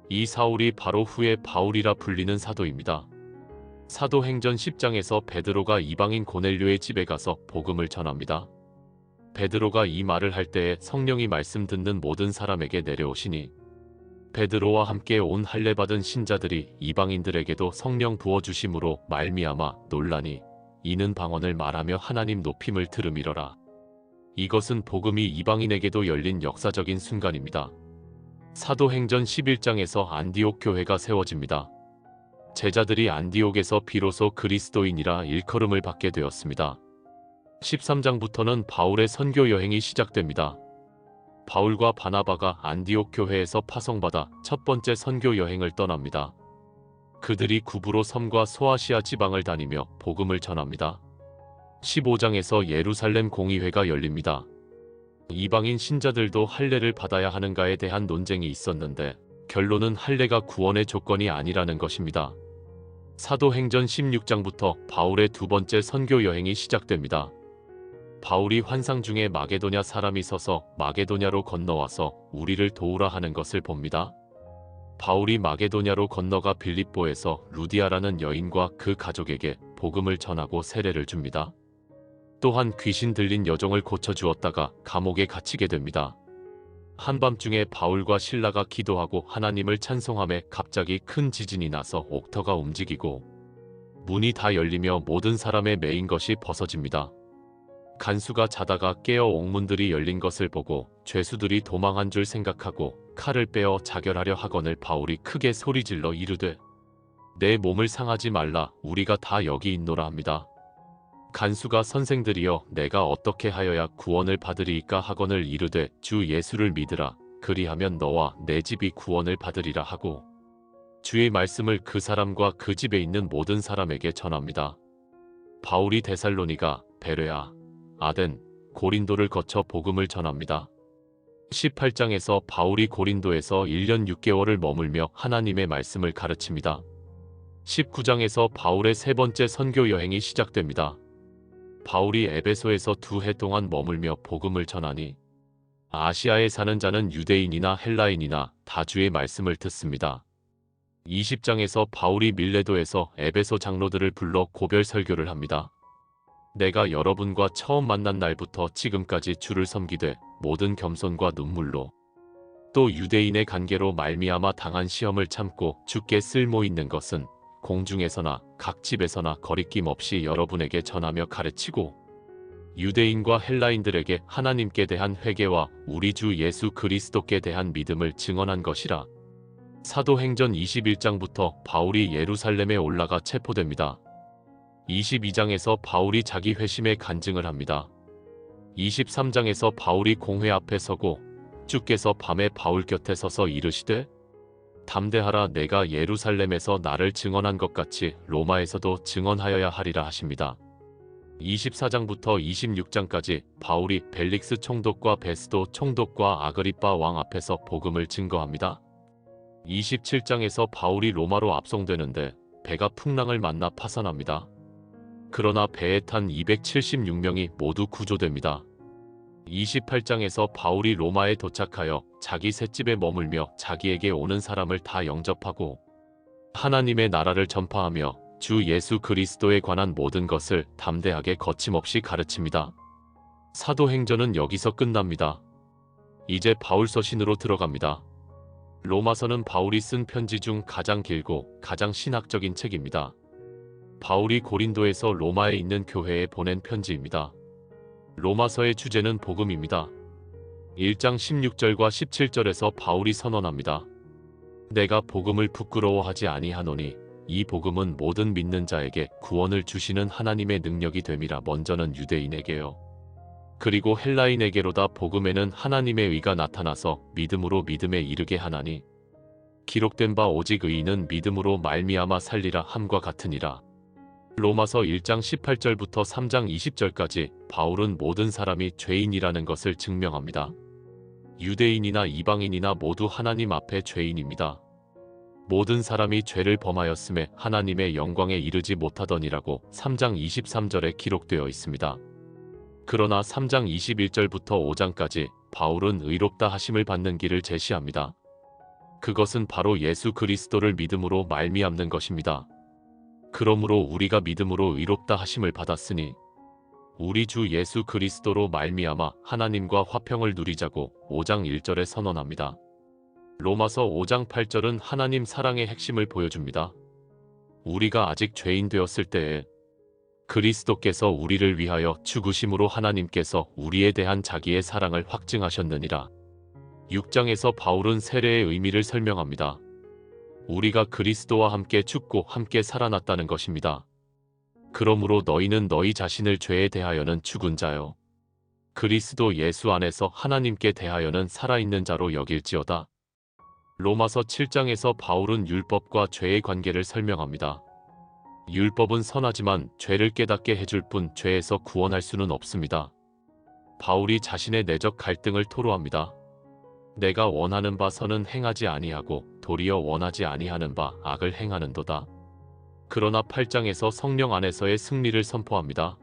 이 사울이 바로 후에 바울이라 불리는 사도입니다. 사도행전 10장에서 베드로가 이방인 고넬료의 집에 가서 복음을 전합니다. 베드로가 이 말을 할 때에 성령이 말씀 듣는 모든 사람에게 내려오시니 베드로와 함께 온 할례받은 신자들이 이방인들에게도 성령 부어주심으로 말미암아 놀라니 이는 방언을 말하며 하나님 높임을 들음이러라. 이것은 복음이 이방인에게도 열린 역사적인 순간입니다. 사도행전 11장에서 안디옥 교회가 세워집니다. 제자들이 안디옥에서 비로소 그리스도인이라 일컬음을 받게 되었습니다. 13장부터는 바울의 선교 여행이 시작됩니다. 바울과 바나바가 안디옥 교회에서 파송받아 첫 번째 선교 여행을 떠납니다. 그들이 구브로 섬과 소아시아 지방을 다니며 복음을 전합니다. 15장에서 예루살렘 공의회가 열립니다. 이방인 신자들도 할례를 받아야 하는가에 대한 논쟁이 있었는데 결론은 할례가 구원의 조건이 아니라는 것입니다. 사도행전 16장부터 바울의 두 번째 선교 여행이 시작됩니다. 바울이 환상 중에 마게도냐 사람이 서서 마게도냐로 건너와서 우리를 도우라 하는 것을 봅니다. 바울이 마게도냐로 건너가 빌립보에서 루디아라는 여인과 그 가족에게 복음을 전하고 세례를 줍니다. 또한 귀신 들린 여종을 고쳐주었다가 감옥에 갇히게 됩니다. 한밤중에 바울과 실라가 기도하고 하나님을 찬송하며 갑자기 큰 지진이 나서 옥터가 움직이고 문이 다 열리며 모든 사람의 매인 것이 벗어집니다. 간수가 자다가 깨어 옥문들이 열린 것을 보고 죄수들이 도망한 줄 생각하고 칼을 빼어 자결하려 하거늘 바울이 크게 소리질러 이르되 내 몸을 상하지 말라 우리가 다 여기 있노라 합니다. 간수가 선생들이여 내가 어떻게 하여야 구원을 받으리이까 하거늘 이르되 주 예수를 믿으라 그리하면 너와 내 집이 구원을 받으리라 하고 주의 말씀을 그 사람과 그 집에 있는 모든 사람에게 전합니다. 바울이 데살로니가, 베레아, 아덴, 고린도를 거쳐 복음을 전합니다. 18장에서 바울이 고린도에서 1년 6개월을 머물며 하나님의 말씀을 가르칩니다. 19장에서 바울의 세 번째 선교 여행이 시작됩니다. 바울이 에베소에서 2해 동안 머물며 복음을 전하니 아시아에 사는 자는 유대인이나 헬라인이나 다 주의 말씀을 듣습니다. 20장에서 바울이 밀레도에서 에베소 장로들을 불러 고별 설교를 합니다. 내가 여러분과 처음 만난 날부터 지금까지 주를 섬기되 모든 겸손과 눈물로 또 유대인의 관계로 말미암아 당한 시험을 참고 주께 쓸모 있는 것은 공중에서나 각 집에서나 거리낌 없이 여러분에게 전하며 가르치고 유대인과 헬라인들에게 하나님께 대한 회개와 우리 주 예수 그리스도께 대한 믿음을 증언한 것이라. 사도행전 21장부터 바울이 예루살렘에 올라가 체포됩니다. 22장에서 바울이 자기 회심의 간증을 합니다. 23장에서 바울이 공회 앞에 서고 주께서 밤에 바울 곁에 서서 이르시되 담대하라 내가 예루살렘에서 나를 증언한 것 같이 로마에서도 증언하여야 하리라 하십니다. 24장부터 26장까지 바울이 벨릭스 총독과 베스도 총독과 아그리빠 왕 앞에서 복음을 증거합니다. 27장에서 바울이 로마로 압송되는데 배가 풍랑을 만나 파산합니다. 그러나 배에 탄 276명이 모두 구조됩니다. 28장에서 바울이 로마에 도착하여 자기 셋집에 머물며 자기에게 오는 사람을 다 영접하고 하나님의 나라를 전파하며 주 예수 그리스도에 관한 모든 것을 담대하게 거침없이 가르칩니다. 사도행전은 여기서 끝납니다. 이제 바울 서신으로 들어갑니다. 로마서는 바울이 쓴 편지 중 가장 길고 가장 신학적인 책입니다. 바울이 고린도에서 로마에 있는 교회에 보낸 편지입니다. 로마서의 주제는 복음입니다. 1장 16절과 17절에서 바울이 선언합니다. 내가 복음을 부끄러워하지 아니하노니 이 복음은 모든 믿는 자에게 구원을 주시는 하나님의 능력이 됨이라. 먼저는 유대인에게요. 그리고 헬라인에게로다. 복음에는 하나님의 의가 나타나서 믿음으로 믿음에 이르게 하나니 기록된 바 오직 의인은 믿음으로 말미암아 살리라 함과 같으니라. 로마서 1장 18절부터 3장 20절까지 바울은 모든 사람이 죄인이라는 것을 증명합니다. 유대인이나 이방인이나 모두 하나님 앞에 죄인입니다. 모든 사람이 죄를 범하였음에 하나님의 영광에 이르지 못하더니라고 3장 23절에 기록되어 있습니다. 그러나 3장 21절부터 5장까지 바울은 의롭다 하심을 받는 길을 제시합니다. 그것은 바로 예수 그리스도를 믿음으로 말미암는 것입니다. 그러므로 우리가 믿음으로 의롭다 하심을 받았으니 우리 주 예수 그리스도로 말미암아 하나님과 화평을 누리자고 5장 1절에 선언합니다. 로마서 5장 8절은 하나님 사랑의 핵심을 보여줍니다. 우리가 아직 죄인 되었을 때에 그리스도께서 우리를 위하여 죽으심으로 하나님께서 우리에 대한 자기의 사랑을 확증하셨느니라. 6장에서 바울은 세례의 의미를 설명합니다. 우리가 그리스도와 함께 죽고 함께 살아났다는 것입니다. 그러므로 너희는 너희 자신을 죄에 대하여는 죽은 자요 그리스도 예수 안에서 하나님께 대하여는 살아있는 자로 여길지어다. 로마서 7장에서 바울은 율법과 죄의 관계를 설명합니다. 율법은 선하지만 죄를 깨닫게 해줄 뿐 죄에서 구원할 수는 없습니다. 바울이 자신의 내적 갈등을 토로합니다. 내가 원하는 바 선은 행하지 아니하고 도리어 원하지 아니하는 바 악을 행하는도다. 그러나 8장에서 성령 안에서의 승리를 선포합니다.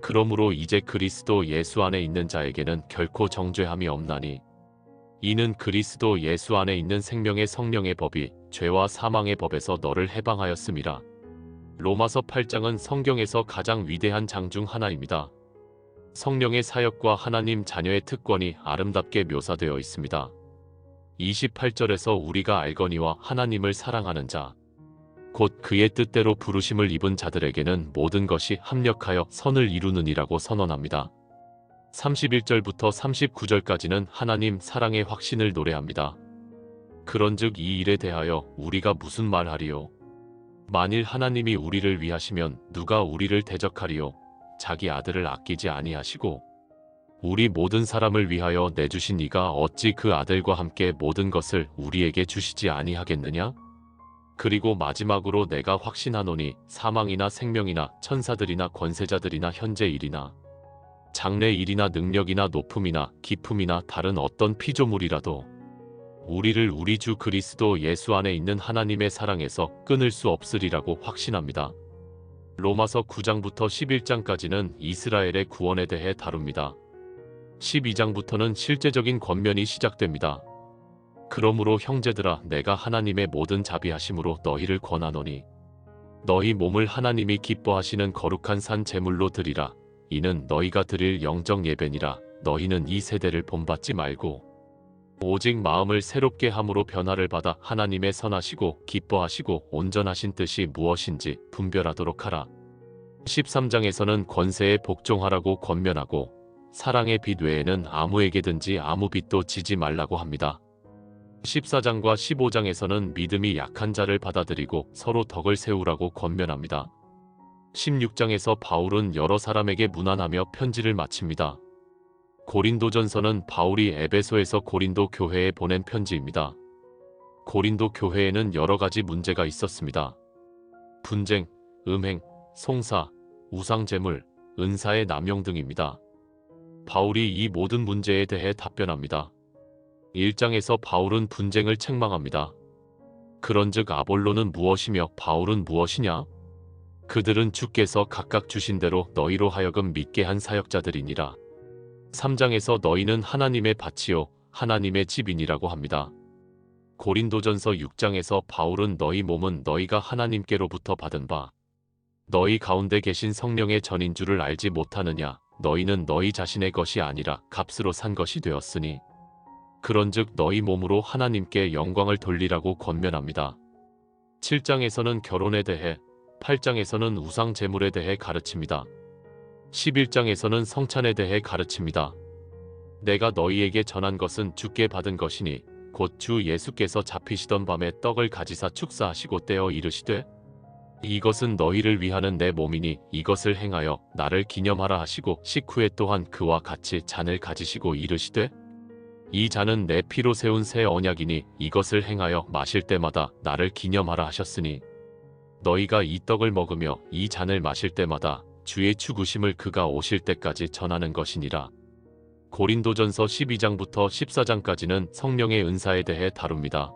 그러므로 이제 그리스도 예수 안에 있는 자에게는 결코 정죄함이 없나니 이는 그리스도 예수 안에 있는 생명의 성령의 법이 죄와 사망의 법에서 너를 해방하였음이라. 로마서 8장은 성경에서 가장 위대한 장 중 하나입니다. 성령의 사역과 하나님 자녀의 특권이 아름답게 묘사되어 있습니다. 28절에서 우리가 알거니와 하나님을 사랑하는 자, 곧 그의 뜻대로 부르심을 입은 자들에게는 모든 것이 합력하여 선을 이루느니라고 선언합니다. 31절부터 39절까지는 하나님 사랑의 확신을 노래합니다. 그런즉 이 일에 대하여 우리가 무슨 말하리요? 만일 하나님이 우리를 위하시면 누가 우리를 대적하리요? 자기 아들을 아끼지 아니하시고 우리 모든 사람을 위하여 내주신 이가 어찌 그 아들과 함께 모든 것을 우리에게 주시지 아니하겠느냐? 그리고 마지막으로 내가 확신하노니 사망이나 생명이나 천사들이나 권세자들이나 현재 일이나 장래 일이나 능력이나 높음이나 깊음이나 다른 어떤 피조물이라도 우리를 우리 주 그리스도 예수 안에 있는 하나님의 사랑에서 끊을 수 없으리라고 확신합니다. 로마서 9장부터 11장까지는 이스라엘의 구원에 대해 다룹니다. 12장부터는 실제적인 권면이 시작됩니다. 그러므로 형제들아 내가 하나님의 모든 자비하심으로 너희를 권하노니 너희 몸을 하나님이 기뻐하시는 거룩한 산 제물로 드리라. 이는 너희가 드릴 영적 예배니라. 너희는 이 세대를 본받지 말고 오직 마음을 새롭게 함으로 변화를 받아 하나님의 선하시고 기뻐하시고 온전하신 뜻이 무엇인지 분별하도록 하라. 13장에서는 권세에 복종하라고 권면하고 사랑의 빛 외에는 아무에게든지 아무 빛도 지지 말라고 합니다. 14장과 15장에서는 믿음이 약한 자를 받아들이고 서로 덕을 세우라고 권면합니다. 16장에서 바울은 여러 사람에게 문안하며 편지를 마칩니다. 고린도전서는 바울이 에베소에서 고린도 교회에 보낸 편지입니다. 고린도 교회에는 여러 가지 문제가 있었습니다. 분쟁, 음행, 송사, 우상제물, 은사의 남용 등입니다. 바울이 이 모든 문제에 대해 답변합니다. 1장에서 바울은 분쟁을 책망합니다. 그런즉 아볼로는 무엇이며 바울은 무엇이냐? 그들은 주께서 각각 주신 대로 너희로 하여금 믿게 한 사역자들이니라. 3장에서 너희는 하나님의 밭이요 하나님의 집이니라고 합니다. 고린도전서 6장에서 바울은 너희 몸은 너희가 하나님께로부터 받은 바 너희 가운데 계신 성령의 전인 줄을 알지 못하느냐? 너희는 너희 자신의 것이 아니라 값으로 산 것이 되었으니 그런즉 너희 몸으로 하나님께 영광을 돌리라고 권면합니다. 7장에서는 결혼에 대해 8장에서는 우상 제물에 대해 가르칩니다. 11장에서는 성찬에 대해 가르칩니다. 내가 너희에게 전한 것은 주께 받은 것이니 곧 주 예수께서 잡히시던 밤에 떡을 가지사 축사하시고 떼어 이르시되 이것은 너희를 위하는 내 몸이니 이것을 행하여 나를 기념하라 하시고 식후에 또한 그와 같이 잔을 가지시고 이르시되 이 잔은 내 피로 세운 새 언약이니 이것을 행하여 마실 때마다 나를 기념하라 하셨으니 너희가 이 떡을 먹으며 이 잔을 마실 때마다 주의 죽으심을 그가 오실 때까지 전하는 것이니라. 고린도전서 12장부터 14장까지는 성령의 은사에 대해 다룹니다.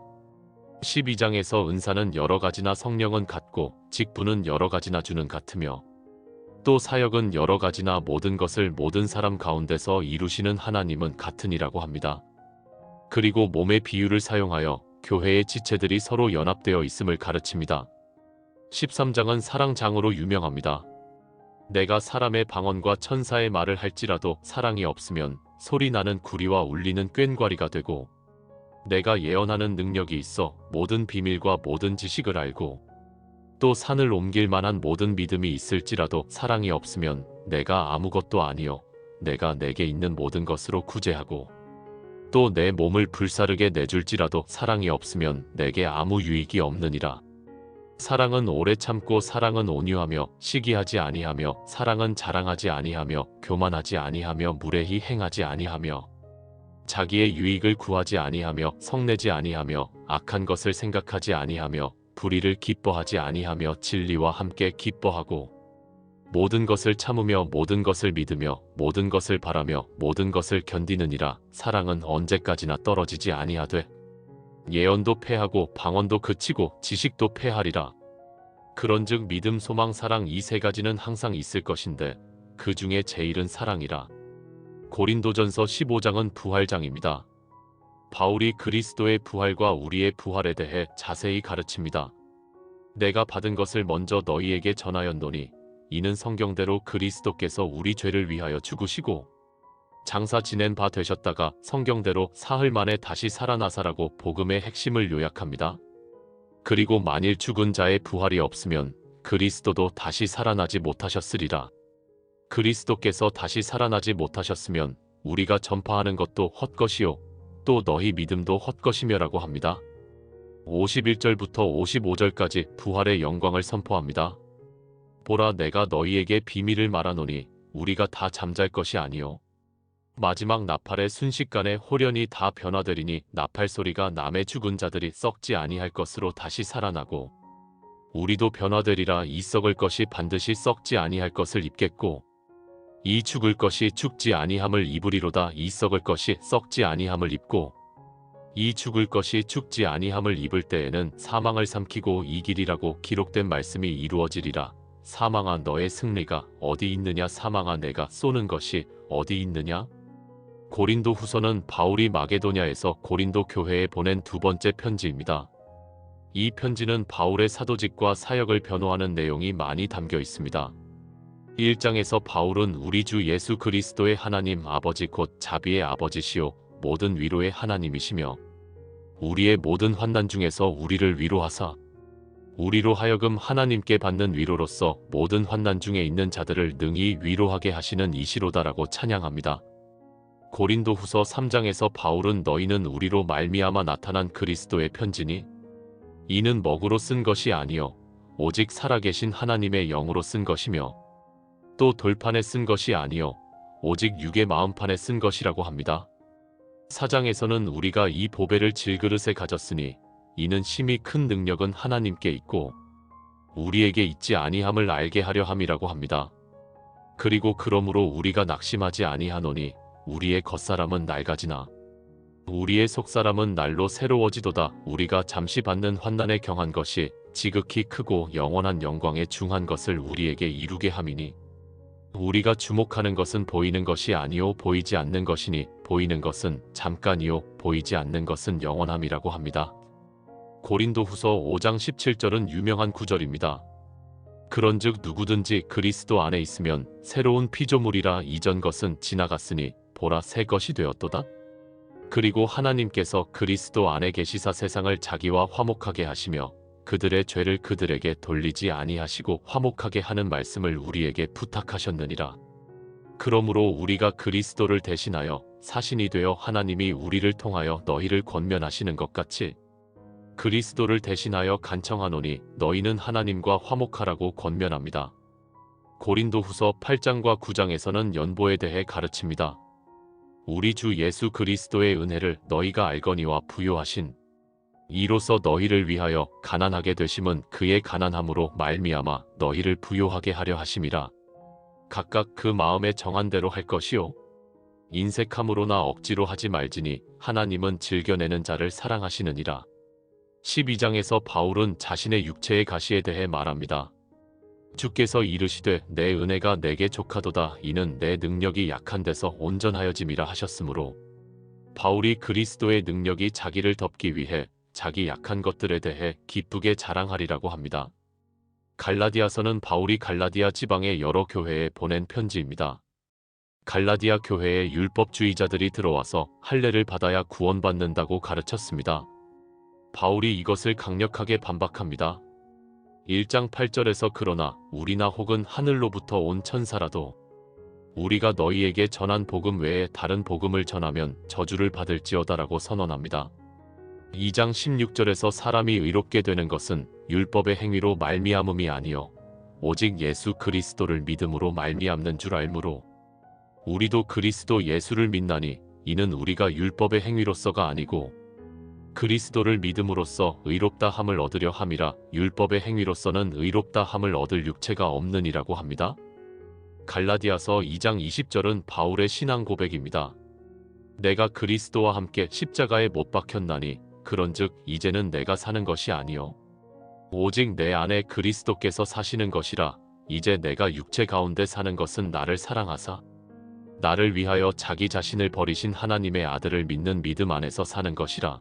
12장에서 은사는 여러 가지나 성령은 같고 직분은 여러 가지나 주는 같으며 또 사역은 여러 가지나 모든 것을 모든 사람 가운데서 이루시는 하나님은 같으니라고 합니다. 그리고 몸의 비유를 사용하여 교회의 지체들이 서로 연합되어 있음을 가르칩니다. 13장은 사랑장으로 유명합니다. 내가 사람의 방언과 천사의 말을 할지라도 사랑이 없으면 소리나는 구리와 울리는 꽹과리가 되고 내가 예언하는 능력이 있어 모든 비밀과 모든 지식을 알고 또 산을 옮길 만한 모든 믿음이 있을지라도 사랑이 없으면 내가 아무것도 아니요 내가 내게 있는 모든 것으로 구제하고 또 내 몸을 불사르게 내줄지라도 사랑이 없으면 내게 아무 유익이 없느니라. 사랑은 오래 참고 사랑은 온유하며 시기하지 아니하며 사랑은 자랑하지 아니하며 교만하지 아니하며 무례히 행하지 아니하며 자기의 유익을 구하지 아니하며 성내지 아니하며 악한 것을 생각하지 아니하며 불의를 기뻐하지 아니하며 진리와 함께 기뻐하고 모든 것을 참으며 모든 것을 믿으며 모든 것을 바라며 모든 것을 견디느니라. 사랑은 언제까지나 떨어지지 아니하되 예언도 패하고 방언도 그치고 지식도 패하리라. 그런즉 믿음 소망 사랑 이 세 가지는 항상 있을 것인데 그 중에 제일은 사랑이라. 고린도전서 15장은 부활장입니다. 바울이 그리스도의 부활과 우리의 부활에 대해 자세히 가르칩니다. 내가 받은 것을 먼저 너희에게 전하였노니 이는 성경대로 그리스도께서 우리 죄를 위하여 죽으시고 장사 지낸 바 되셨다가 성경대로 사흘 만에 다시 살아나사라고 복음의 핵심을 요약합니다. 그리고 만일 죽은 자의 부활이 없으면 그리스도도 다시 살아나지 못하셨으리라. 그리스도께서 다시 살아나지 못하셨으면 우리가 전파하는 것도 헛것이요 또 너희 믿음도 헛것이며라고 합니다. 51절부터 55절까지 부활의 영광을 선포합니다. 보라 내가 너희에게 비밀을 말하노니 우리가 다 잠잘 것이 아니요 마지막 나팔의 순식간에 홀연히 다 변화되리니 나팔 소리가 남의 죽은 자들이 썩지 아니할 것으로 다시 살아나고 우리도 변화되리라. 이 썩을 것이 반드시 썩지 아니할 것을 입겠고 이 죽을 것이 죽지 아니함을 입으리로다. 이 썩을 것이 썩지 아니함을 입고 이 죽을 것이 죽지 아니함을 입을 때에는 사망을 삼키고 이기리라고 기록된 말씀이 이루어지리라. 사망아 너의 승리가 어디 있느냐 사망아 내가 쏘는 것이 어디 있느냐. 고린도 후서는 바울이 마게도냐에서 고린도 교회에 보낸 두 번째 편지입니다. 이 편지는 바울의 사도직과 사역을 변호하는 내용이 많이 담겨 있습니다. 1장에서 바울은 우리 주 예수 그리스도의 하나님 아버지 곧 자비의 아버지시요 모든 위로의 하나님이시며 우리의 모든 환난 중에서 우리를 위로하사 우리로 하여금 하나님께 받는 위로로서 모든 환난 중에 있는 자들을 능히 위로하게 하시는 이시로다라고 찬양합니다. 고린도 후서 3장에서 바울은 너희는 우리로 말미암아 나타난 그리스도의 편지니 이는 먹으로 쓴 것이 아니요 오직 살아계신 하나님의 영으로 쓴 것이며 또 돌판에 쓴 것이 아니요 오직 육의 마음판에 쓴 것이라고 합니다. 4장에서는 우리가 이 보배를 질그릇에 가졌으니 이는 심히 큰 능력은 하나님께 있고 우리에게 있지 아니함을 알게 하려 함이라고 합니다. 그리고 그러므로 우리가 낙심하지 아니하노니 우리의 겉사람은 낡아지나 우리의 속사람은 날로 새로워지도다. 우리가 잠시 받는 환난에 경한 것이 지극히 크고 영원한 영광에 중한 것을 우리에게 이루게 함이니 우리가 주목하는 것은 보이는 것이 아니요 보이지 않는 것이니 보이는 것은 잠깐이요 보이지 않는 것은 영원함이라고 합니다. 고린도 후서 5장 17절은 유명한 구절입니다. 그런즉 누구든지 그리스도 안에 있으면 새로운 피조물이라 이전 것은 지나갔으니 보라 새 것이 되었도다. 그리고 하나님께서 그리스도 안에 계시사 세상을 자기와 화목하게 하시며 그들의 죄를 그들에게 돌리지 아니하시고 화목하게 하는 말씀을 우리에게 부탁하셨느니라. 그러므로 우리가 그리스도를 대신하여 사신이 되어 하나님이 우리를 통하여 너희를 권면하시는 것 같이 그리스도를 대신하여 간청하노니 너희는 하나님과 화목하라고 권면합니다. 고린도 후서 8장과 9장에서는 연보에 대해 가르칩니다. 우리 주 예수 그리스도의 은혜를 너희가 알거니와 부요하신 이로써 너희를 위하여 가난하게 되심은 그의 가난함으로 말미암아 너희를 부요하게 하려 하심이라. 각각 그 마음에 정한 대로 할 것이요 인색함으로나 억지로 하지 말지니 하나님은 즐겨내는 자를 사랑하시느니라. 12장에서 바울은 자신의 육체의 가시에 대해 말합니다. 주께서 이르시되 내 은혜가 내게 족하도다. 이는 내 능력이 약한 데서 온전하여짐이라 하셨으므로 바울이 그리스도의 능력이 자기를 덮기 위해 자기 약한 것들에 대해 기쁘게 자랑하리라고 합니다. 갈라디아서는 바울이 갈라디아 지방의 여러 교회에 보낸 편지입니다. 갈라디아 교회에 율법주의자들이 들어와서 할례를 받아야 구원받는다고 가르쳤습니다. 바울이 이것을 강력하게 반박합니다. 1장 8절에서 그러나 우리나 혹은 하늘로부터 온 천사라도 우리가 너희에게 전한 복음 외에 다른 복음을 전하면 저주를 받을지어다라고 선언합니다. 2장 16절에서 사람이 의롭게 되는 것은 율법의 행위로 말미암음이 아니요 오직 예수 그리스도를 믿음으로 말미암는 줄 알므로 우리도 그리스도 예수를 믿나니 이는 우리가 율법의 행위로서가 아니고 그리스도를 믿음으로써 의롭다 함을 얻으려 함이라. 율법의 행위로서는 의롭다 함을 얻을 육체가 없느니라고 합니다. 갈라디아서 2장 20절은 바울의 신앙 고백입니다. 내가 그리스도와 함께 십자가에 못 박혔나니 그런즉 이제는 내가 사는 것이 아니요 오직 내 안에 그리스도께서 사시는 것이라. 이제 내가 육체 가운데 사는 것은 나를 사랑하사 나를 위하여 자기 자신을 버리신 하나님의 아들을 믿는 믿음 안에서 사는 것이라.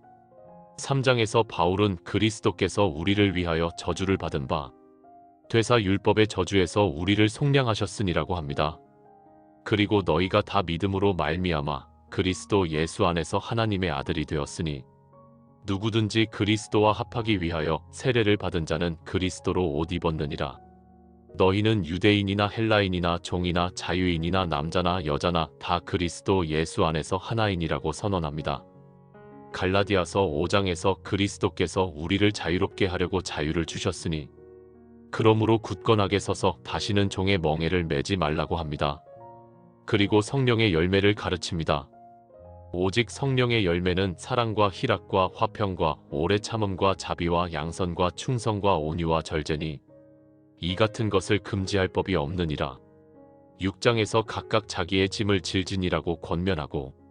3장에서 바울은 그리스도께서 우리를 위하여 저주를 받은 바 되사 율법의 저주에서 우리를 속량하셨으니라고 합니다. 그리고 너희가 다 믿음으로 말미암아 그리스도 예수 안에서 하나님의 아들이 되었으니 누구든지 그리스도와 합하기 위하여 세례를 받은 자는 그리스도로 옷 입었느니라. 너희는 유대인이나 헬라인이나 종이나 자유인이나 남자나 여자나 다 그리스도 예수 안에서 하나이니라고 선언합니다. 갈라디아서 5장에서 그리스도께서 우리를 자유롭게 하려고 자유를 주셨으니 그러므로 굳건하게 서서 다시는 종의 멍에를 매지 말라고 합니다. 그리고 성령의 열매를 가르칩니다. 오직 성령의 열매는 사랑과 희락과 화평과 오래 참음과 자비와 양선과 충성과 온유와 절제니 이 같은 것을 금지할 법이 없느니라. 6장에서 각각 자기의 짐을 질지니라고 권면하고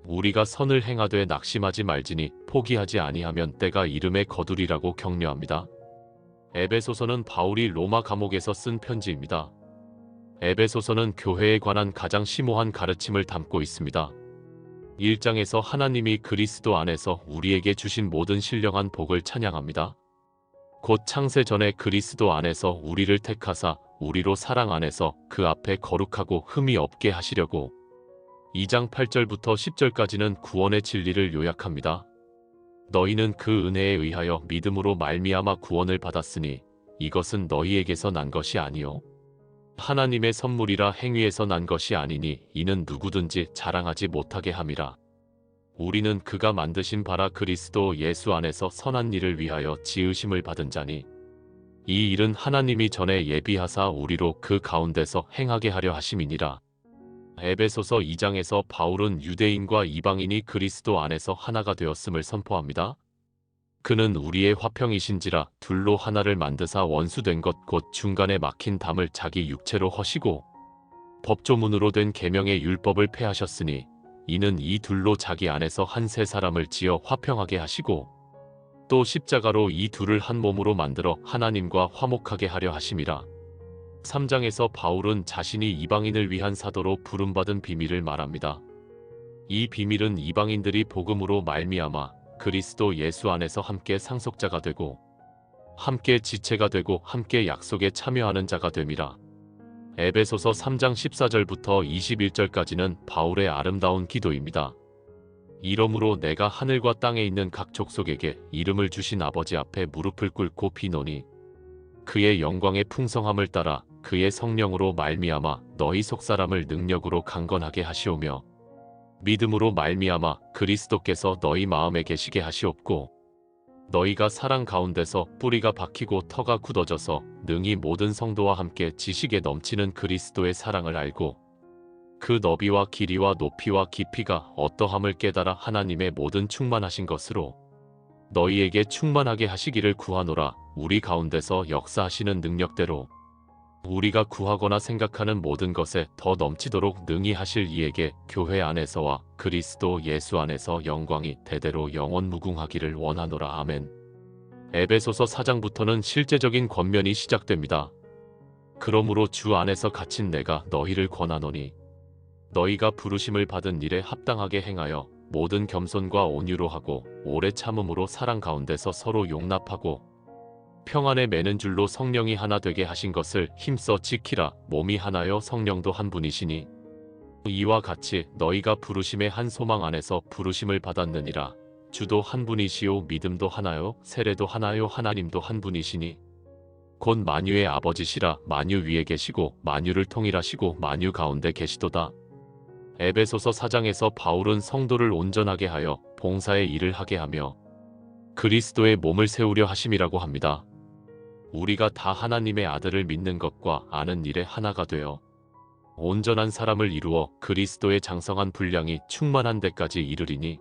우리가 선을 행하되 낙심하지 말지니 포기하지 아니하면 때가 이름에 거두리라고 격려합니다. 에베소서는 바울이 로마 감옥에서 쓴 편지입니다. 에베소서는 교회에 관한 가장 심오한 가르침을 담고 있습니다. 1장에서 하나님이 그리스도 안에서 우리에게 주신 모든 신령한 복을 찬양합니다. 곧 창세 전에 그리스도 안에서 우리를 택하사 우리로 사랑 안에서 그 앞에 거룩하고 흠이 없게 하시려고 2장 8절부터 10절까지는 구원의 진리를 요약합니다. 너희는 그 은혜에 의하여 믿음으로 말미암아 구원을 받았으니 이것은 너희에게서 난 것이 아니요 하나님의 선물이라. 행위에서 난 것이 아니니 이는 누구든지 자랑하지 못하게 함이라. 우리는 그가 만드신 바라 그리스도 예수 안에서 선한 일을 위하여 지으심을 받은 자니 이 일은 하나님이 전에 예비하사 우리로 그 가운데서 행하게 하려 하심이니라. 에베소서 2장에서 바울은 유대인과 이방인이 그리스도 안에서 하나가 되었음을 선포합니다. 그는 우리의 화평이신지라 둘로 하나를 만드사 원수된 것 곧 중간에 막힌 담을 자기 육체로 허시고 법조문으로 된 계명의 율법을 폐하셨으니 이는 이 둘로 자기 안에서 한 새 사람을 지어 화평하게 하시고 또 십자가로 이 둘을 한 몸으로 만들어 하나님과 화목하게 하려 하심이라. 3장에서 바울은 자신이 이방인을 위한 사도로 부름받은 비밀을 말합니다. 이 비밀은 이방인들이 복음으로 말미암아 그리스도 예수 안에서 함께 상속자가 되고 함께 지체가 되고 함께 약속에 참여하는 자가 됨이라. 에베소서 3장 14절부터 21절까지는 바울의 아름다운 기도입니다. 이러므로 내가 하늘과 땅에 있는 각 족속에게 이름을 주신 아버지 앞에 무릎을 꿇고 비노니 그의 영광의 풍성함을 따라 그의 성령으로 말미암아 너희 속사람을 능력으로 강건하게 하시오며 믿음으로 말미암아 그리스도께서 너희 마음에 계시게 하시옵고 너희가 사랑 가운데서 뿌리가 박히고 터가 굳어져서 능히 모든 성도와 함께 지식에 넘치는 그리스도의 사랑을 알고 그 너비와 길이와 높이와 깊이가 어떠함을 깨달아 하나님의 모든 충만하신 것으로 너희에게 충만하게 하시기를 구하노라. 우리 가운데서 역사하시는 능력대로 우리가 구하거나 생각하는 모든 것에 더 넘치도록 능히 하실 이에게 교회 안에서와 그리스도 예수 안에서 영광이 대대로 영원 무궁하기를 원하노라. 아멘. 에베소서 4장부터는 실제적인 권면이 시작됩니다. 그러므로 주 안에서 갇힌 내가 너희를 권하노니 너희가 부르심을 받은 일에 합당하게 행하여 모든 겸손과 온유로 하고 오래 참음으로 사랑 가운데서 서로 용납하고 평안에 매는 줄로 성령이 하나 되게 하신 것을 힘써 지키라. 몸이 하나여 성령도 한 분이시니 이와 같이 너희가 부르심의 한 소망 안에서 부르심을 받았느니라. 주도 한 분이시요 믿음도 하나요 세례도 하나요 하나님도 한 분이시니 곧 만유의 아버지시라. 만유 위에 계시고 만유를 통일하시고 만유 가운데 계시도다. 에베소서 4장에서 바울은 성도를 온전하게 하여 봉사의 일을 하게 하며 그리스도의 몸을 세우려 하심이라고 합니다. 우리가 다 하나님의 아들을 믿는 것과 아는 일에 하나가 되어 온전한 사람을 이루어 그리스도의 장성한 분량이 충만한 데까지 이르리니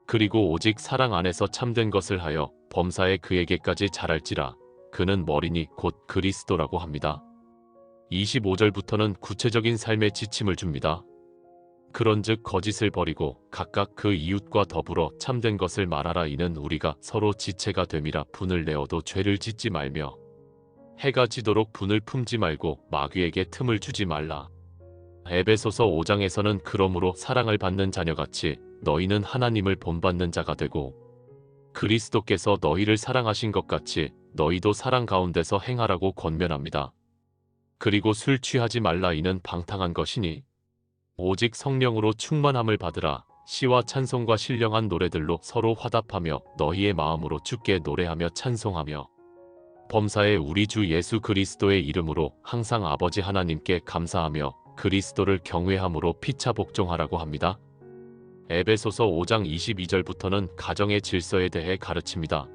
그리고 오직 사랑 안에서 참된 것을 하여 범사에 그에게까지 자랄지라. 그는 머리니 곧 그리스도라고 합니다. 25절부터는 구체적인 삶의 지침을 줍니다. 그런즉 거짓을 버리고 각각 그 이웃과 더불어 참된 것을 말하라. 이는 우리가 서로 지체가 됨이라. 분을 내어도 죄를 짓지 말며 해가 지도록 분을 품지 말고 마귀에게 틈을 주지 말라. 에베소서 5장에서는 그러므로 사랑을 받는 자녀같이 너희는 하나님을 본받는 자가 되고 그리스도께서 너희를 사랑하신 것 같이 너희도 사랑 가운데서 행하라고 권면합니다. 그리고 술 취하지 말라. 이는 방탕한 것이니 오직 성령으로 충만함을 받으라. 시와 찬송과 신령한 노래들로 서로 화답하며 너희의 마음으로 주께 노래하며 찬송하며 범사에 우리 주 예수 그리스도의 이름으로 항상 아버지 하나님께 감사하며 그리스도를 경외함으로 피차 복종하라고 합니다. 에베소서 5장 22절부터는 가정의 질서에 대해 가르칩니다.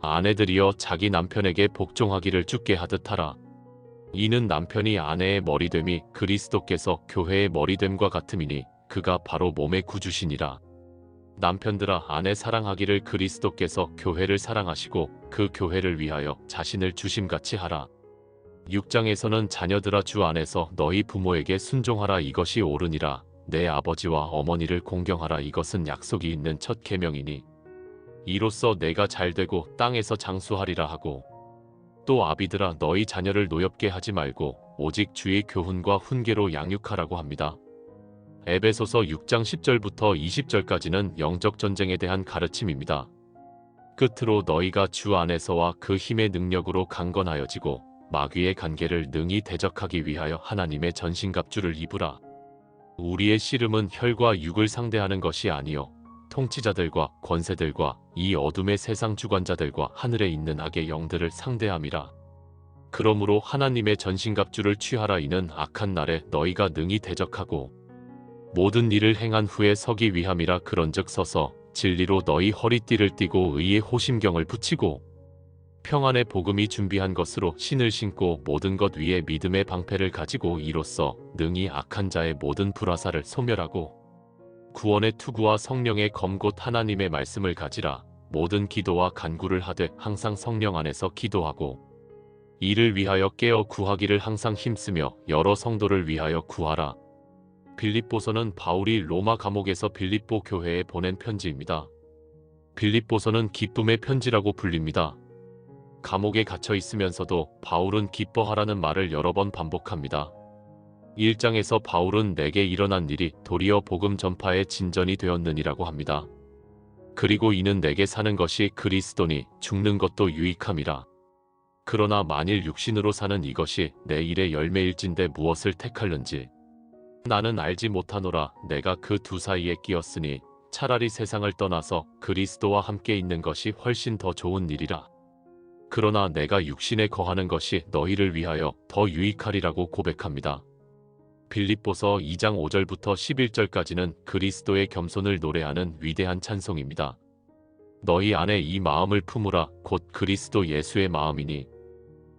아내들이여 자기 남편에게 복종하기를 주께 하듯 하라. 이는 남편이 아내의 머리됨이 그리스도께서 교회의 머리됨과 같음이니 그가 바로 몸의 구주시니라. 남편들아 아내 사랑하기를 그리스도께서 교회를 사랑하시고 그 교회를 위하여 자신을 주심같이 하라. 6장에서는 자녀들아 주 안에서 너희 부모에게 순종하라. 이것이 옳으니라. 내 아버지와 어머니를 공경하라. 이것은 약속이 있는 첫 계명이니 이로써 내가 잘되고 땅에서 장수하리라 하고 또 아비들아 너희 자녀를 노엽게 하지 말고 오직 주의 교훈과 훈계로 양육하라고 합니다. 에베소서 6장 10절부터 20절까지는 영적 전쟁에 대한 가르침입니다. 끝으로 너희가 주 안에서와 그 힘의 능력으로 강건하여지고 마귀의 간계를 능히 대적하기 위하여 하나님의 전신갑주를 입으라. 우리의 씨름은 혈과 육을 상대하는 것이 아니요 통치자들과 권세들과 이 어둠의 세상 주관자들과 하늘에 있는 악의 영들을 상대함이라. 그러므로 하나님의 전신갑주를 취하라. 이는 악한 날에 너희가 능히 대적하고 모든 일을 행한 후에 서기 위함이라. 그런즉 서서 진리로 너희 허리띠를 띠고 의의 호심경을 붙이고 평안의 복음이 준비한 것으로 신을 신고 모든 것 위에 믿음의 방패를 가지고 이로써 능히 악한 자의 모든 불화살을 소멸하고 구원의 투구와 성령의 검곧 하나님의 말씀을 가지라. 모든 기도와 간구를 하되 항상 성령 안에서 기도하고 이를 위하여 깨어 구하기를 항상 힘쓰며 여러 성도를 위하여 구하라. 빌립보서는 바울이 로마 감옥에서 빌립보 교회에 보낸 편지입니다. 빌립보서는 기쁨의 편지라고 불립니다. 감옥에 갇혀 있으면서도 바울은 기뻐하라는 말을 여러 번 반복합니다. 1장에서 바울은 내게 일어난 일이 도리어 복음 전파의 진전이 되었느니라고 합니다. 그리고 이는 내게 사는 것이 그리스도니 죽는 것도 유익함이라. 그러나 만일 육신으로 사는 이것이 내 일의 열매일진데 무엇을 택할는지 나는 알지 못하노라. 내가 그 두 사이에 끼었으니 차라리 세상을 떠나서 그리스도와 함께 있는 것이 훨씬 더 좋은 일이라. 그러나 내가 육신에 거하는 것이 너희를 위하여 더 유익하리라고 고백합니다. 빌립보서 2장 5절부터 11절까지는 그리스도의 겸손을 노래하는 위대한 찬송입니다. 너희 안에 이 마음을 품으라. 곧 그리스도 예수의 마음이니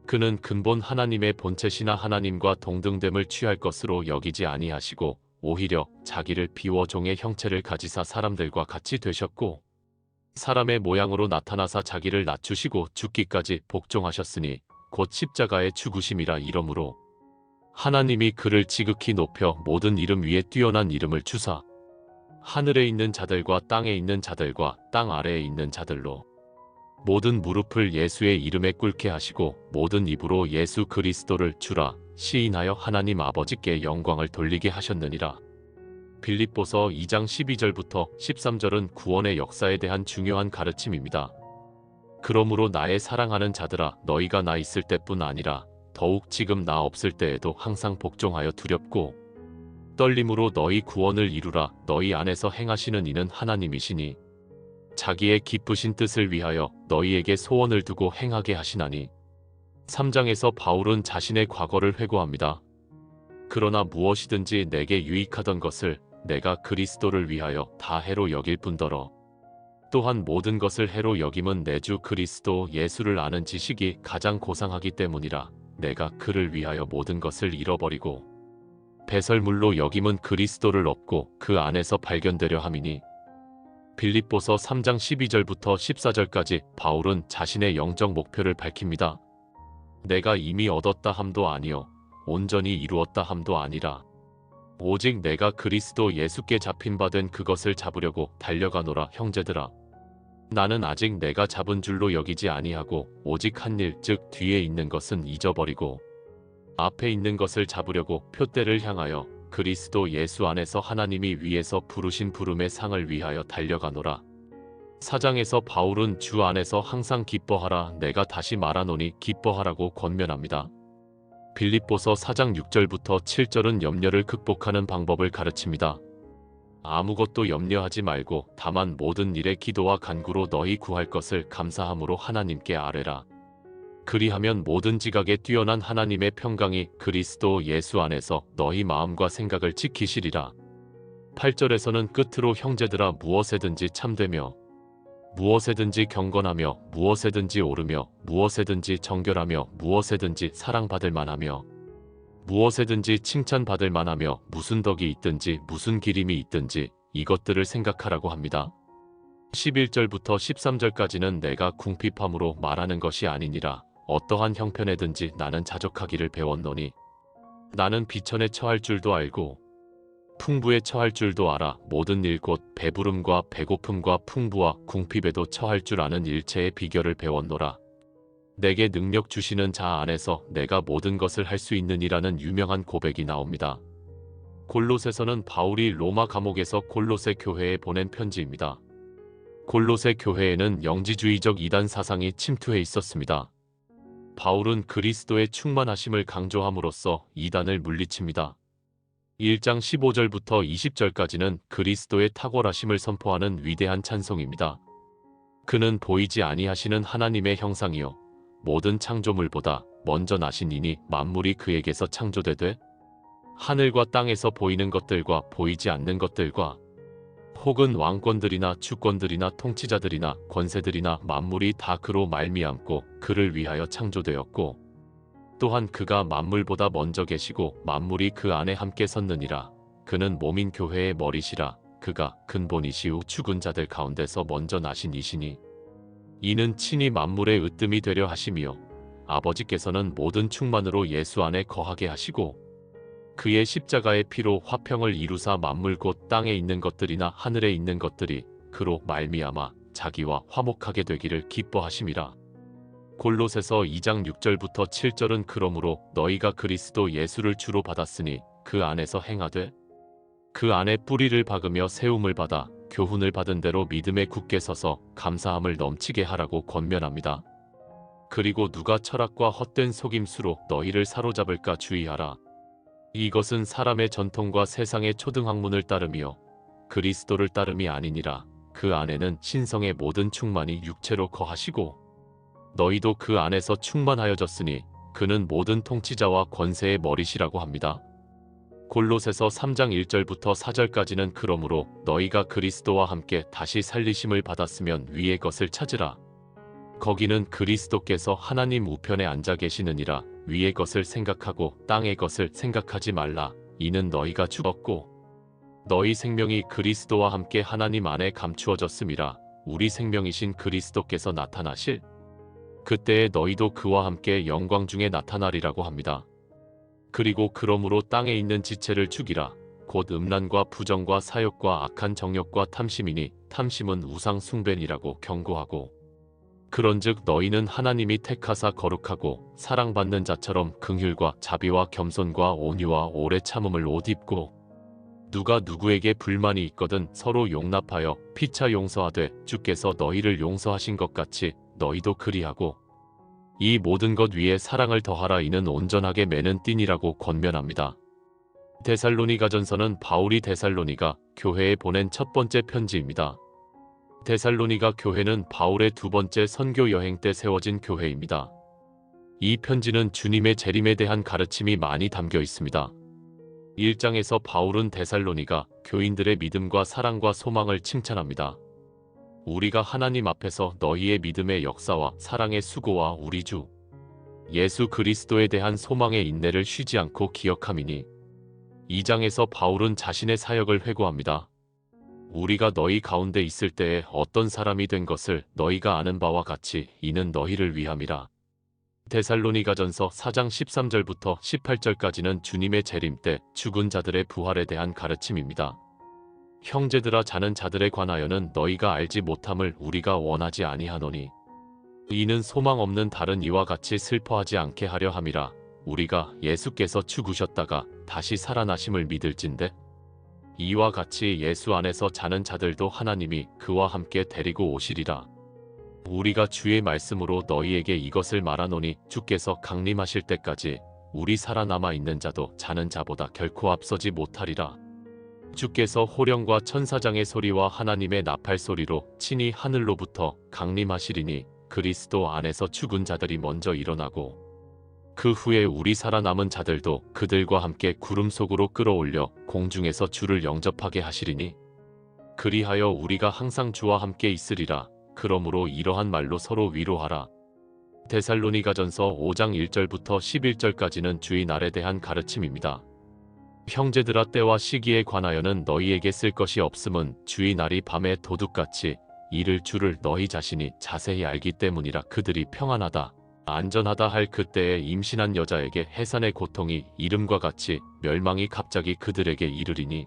그는 근본 하나님의 본체시나 하나님과 동등됨을 취할 것으로 여기지 아니하시고 오히려 자기를 비워 종의 형체를 가지사 사람들과 같이 되셨고 사람의 모양으로 나타나사 자기를 낮추시고 죽기까지 복종하셨으니 곧 십자가의 죽으심이라. 이러므로 하나님이 그를 지극히 높여 모든 이름 위에 뛰어난 이름을 주사 하늘에 있는 자들과 땅에 있는 자들과 땅 아래에 있는 자들로 모든 무릎을 예수의 이름에 꿇게 하시고 모든 입으로 예수 그리스도를 주라 시인하여 하나님 아버지께 영광을 돌리게 하셨느니라. 빌립보서 2장 12절부터 13절은 구원의 역사에 대한 중요한 가르침입니다. 그러므로 나의 사랑하는 자들아 너희가 나 있을 때뿐 아니라 더욱 지금 나 없을 때에도 항상 복종하여 두렵고 떨림으로 너희 구원을 이루라. 너희 안에서 행하시는 이는 하나님이시니 자기의 기쁘신 뜻을 위하여 너희에게 소원을 두고 행하게 하시나니. 3장에서 바울은 자신의 과거를 회고합니다. 그러나 무엇이든지 내게 유익하던 것을 내가 그리스도를 위하여 다 해로 여길 뿐더러 또한 모든 것을 해로 여김은 내 주 그리스도 예수를 아는 지식이 가장 고상하기 때문이라. 내가 그를 위하여 모든 것을 잃어버리고 배설물로 여김은 그리스도를 얻고 그 안에서 발견되려 함이니. 빌립보서 3장 12절부터 14절까지 바울은 자신의 영적 목표를 밝힙니다. 내가 이미 얻었다 함도 아니요 온전히 이루었다 함도 아니라 오직 내가 그리스도 예수께 잡힌 바 된 그것을 잡으려고 달려가노라. 형제들아 나는 아직 내가 잡은 줄로 여기지 아니하고 오직 한 일 즉 뒤에 있는 것은 잊어버리고 앞에 있는 것을 잡으려고 표대를 향하여 그리스도 예수 안에서 하나님이 위에서 부르신 부름의 상을 위하여 달려가노라. 4장에서 바울은 주 안에서 항상 기뻐하라. 내가 다시 말하노니 기뻐하라고 권면합니다. 빌립보서 4장 6절부터 7절은 염려를 극복하는 방법을 가르칩니다. 아무것도 염려하지 말고 다만 모든 일에 기도와 간구로 너희 구할 것을 감사함으로 하나님께 아뢰라. 그리하면 모든 지각에 뛰어난 하나님의 평강이 그리스도 예수 안에서 너희 마음과 생각을 지키시리라. 8절에서는 끝으로 형제들아 무엇에든지 참되며 무엇에든지 경건하며 무엇에든지 오르며 무엇에든지 정결하며 무엇에든지 사랑받을 만하며 무엇에든지 칭찬받을 만하며 무슨 덕이 있든지 무슨 기림이 있든지 이것들을 생각하라고 합니다. 11절부터 13절까지는 내가 궁핍함으로 말하는 것이 아니니라. 어떠한 형편에든지 나는 자족하기를 배웠노니 나는 비천에 처할 줄도 알고 풍부에 처할 줄도 알아. 모든 일 곧 배부름과 배고픔과 풍부와 궁핍에도 처할 줄 아는 일체의 비결을 배웠노라. 내게 능력 주시는 자 안에서 내가 모든 것을 할 수 있느니라는 유명한 고백이 나옵니다. 골로새서는 바울이 로마 감옥에서 골로새 교회에 보낸 편지입니다. 골로새 교회에는 영지주의적 이단 사상이 침투해 있었습니다. 바울은 그리스도의 충만하심을 강조함으로써 이단을 물리칩니다. 1장 15절부터 20절까지는 그리스도의 탁월하심을 선포하는 위대한 찬송입니다. 그는 보이지 아니하시는 하나님의 형상이요 모든 창조물보다 먼저 나신 이니 만물이 그에게서 창조되되 하늘과 땅에서 보이는 것들과 보이지 않는 것들과 혹은 왕권들이나 주권들이나 통치자들이나 권세들이나 만물이 다 그로 말미암고 그를 위하여 창조되었고 또한 그가 만물보다 먼저 계시고 만물이 그 안에 함께 섰느니라. 그는 몸인 교회의 머리시라. 그가 근본이시우 죽은 자들 가운데서 먼저 나신 이시니 이는 친히 만물의 으뜸이 되려 하심이요 아버지께서는 모든 충만으로 예수 안에 거하게 하시고 그의 십자가의 피로 화평을 이루사 만물 곧 땅에 있는 것들이나 하늘에 있는 것들이 그로 말미암아 자기와 화목하게 되기를 기뻐하심이라. 골로새서 2장 6절부터 7절은 그러므로 너희가 그리스도 예수를 주로 받았으니 그 안에서 행하되 그 안에 뿌리를 박으며 세움을 받아 교훈을 받은 대로 믿음에 굳게 서서 감사함을 넘치게 하라고 권면합니다. 그리고 누가 철학과 헛된 속임수로 너희를 사로잡을까 주의하라. 이것은 사람의 전통과 세상의 초등학문을 따름이요 그리스도를 따름이 아니니라. 그 안에는 신성의 모든 충만이 육체로 거하시고 너희도 그 안에서 충만하여졌으니 그는 모든 통치자와 권세의 머리시라고 합니다. 골로새서 3장 1절부터 4절까지는 그러므로 너희가 그리스도와 함께 다시 살리심을 받았으면 위의 것을 찾으라. 거기는 그리스도께서 하나님 우편에 앉아 계시느니라. 위의 것을 생각하고 땅의 것을 생각하지 말라. 이는 너희가 죽었고 너희 생명이 그리스도와 함께 하나님 안에 감추어졌음이라. 우리 생명이신 그리스도께서 나타나실 그때에 너희도 그와 함께 영광 중에 나타나리라고 합니다. 그리고 그러므로 땅에 있는 지체를 죽이라. 곧 음란과 부정과 사욕과 악한 정욕과 탐심이니 탐심은 우상 숭배니라고 경고하고 그런즉 너희는 하나님이 택하사 거룩하고 사랑받는 자처럼 긍휼과 자비와 겸손과 온유와 오래 참음을 옷 입고 누가 누구에게 불만이 있거든 서로 용납하여 피차 용서하되 주께서 너희를 용서하신 것 같이 너희도 그리하고 이 모든 것 위에 사랑을 더하라. 이는 온전하게 매는 띠니라고 권면합니다. 데살로니가전서는 바울이 데살로니가 교회에 보낸 첫 번째 편지입니다. 데살로니가 교회는 바울의 두 번째 선교 여행 때 세워진 교회입니다. 이 편지는 주님의 재림에 대한 가르침이 많이 담겨 있습니다. 1장에서 바울은 데살로니가 교인들의 믿음과 사랑과 소망을 칭찬합니다. 우리가 하나님 앞에서 너희의 믿음의 역사와 사랑의 수고와 우리 주 예수 그리스도에 대한 소망의 인내를 쉬지 않고 기억함이니 2장에서 바울은 자신의 사역을 회고합니다. 우리가 너희 가운데 있을 때에 어떤 사람이 된 것을 너희가 아는 바와 같이 이는 너희를 위함이라. 데살로니가전서 4장 13절부터 18절까지는 주님의 재림 때 죽은 자들의 부활에 대한 가르침입니다. 형제들아 자는 자들에 관하여는 너희가 알지 못함을 우리가 원하지 아니하노니 이는 소망 없는 다른 이와 같이 슬퍼하지 않게 하려 함이라. 우리가 예수께서 죽으셨다가 다시 살아나심을 믿을진대 이와 같이 예수 안에서 자는 자들도 하나님이 그와 함께 데리고 오시리라. 우리가 주의 말씀으로 너희에게 이것을 말하노니 주께서 강림하실 때까지 우리 살아남아 있는 자도 자는 자보다 결코 앞서지 못하리라. 주께서 호령과 천사장의 소리와 하나님의 나팔 소리로 친히 하늘로부터 강림하시리니 그리스도 안에서 죽은 자들이 먼저 일어나고 그 후에 우리 살아남은 자들도 그들과 함께 구름 속으로 끌어올려 공중에서 주를 영접하게 하시리니 그리하여 우리가 항상 주와 함께 있으리라. 그러므로 이러한 말로 서로 위로하라. 데살로니가전서 5장 1절부터 11절까지는 주의 날에 대한 가르침입니다. 형제들아 때와 시기에 관하여는 너희에게 쓸 것이 없음은 주의 날이 밤에 도둑같이 이를 줄을 너희 자신이 자세히 알기 때문이라. 그들이 평안하다 안전하다 할 그때에 임신한 여자에게 해산의 고통이 이름과 같이 멸망이 갑자기 그들에게 이르리니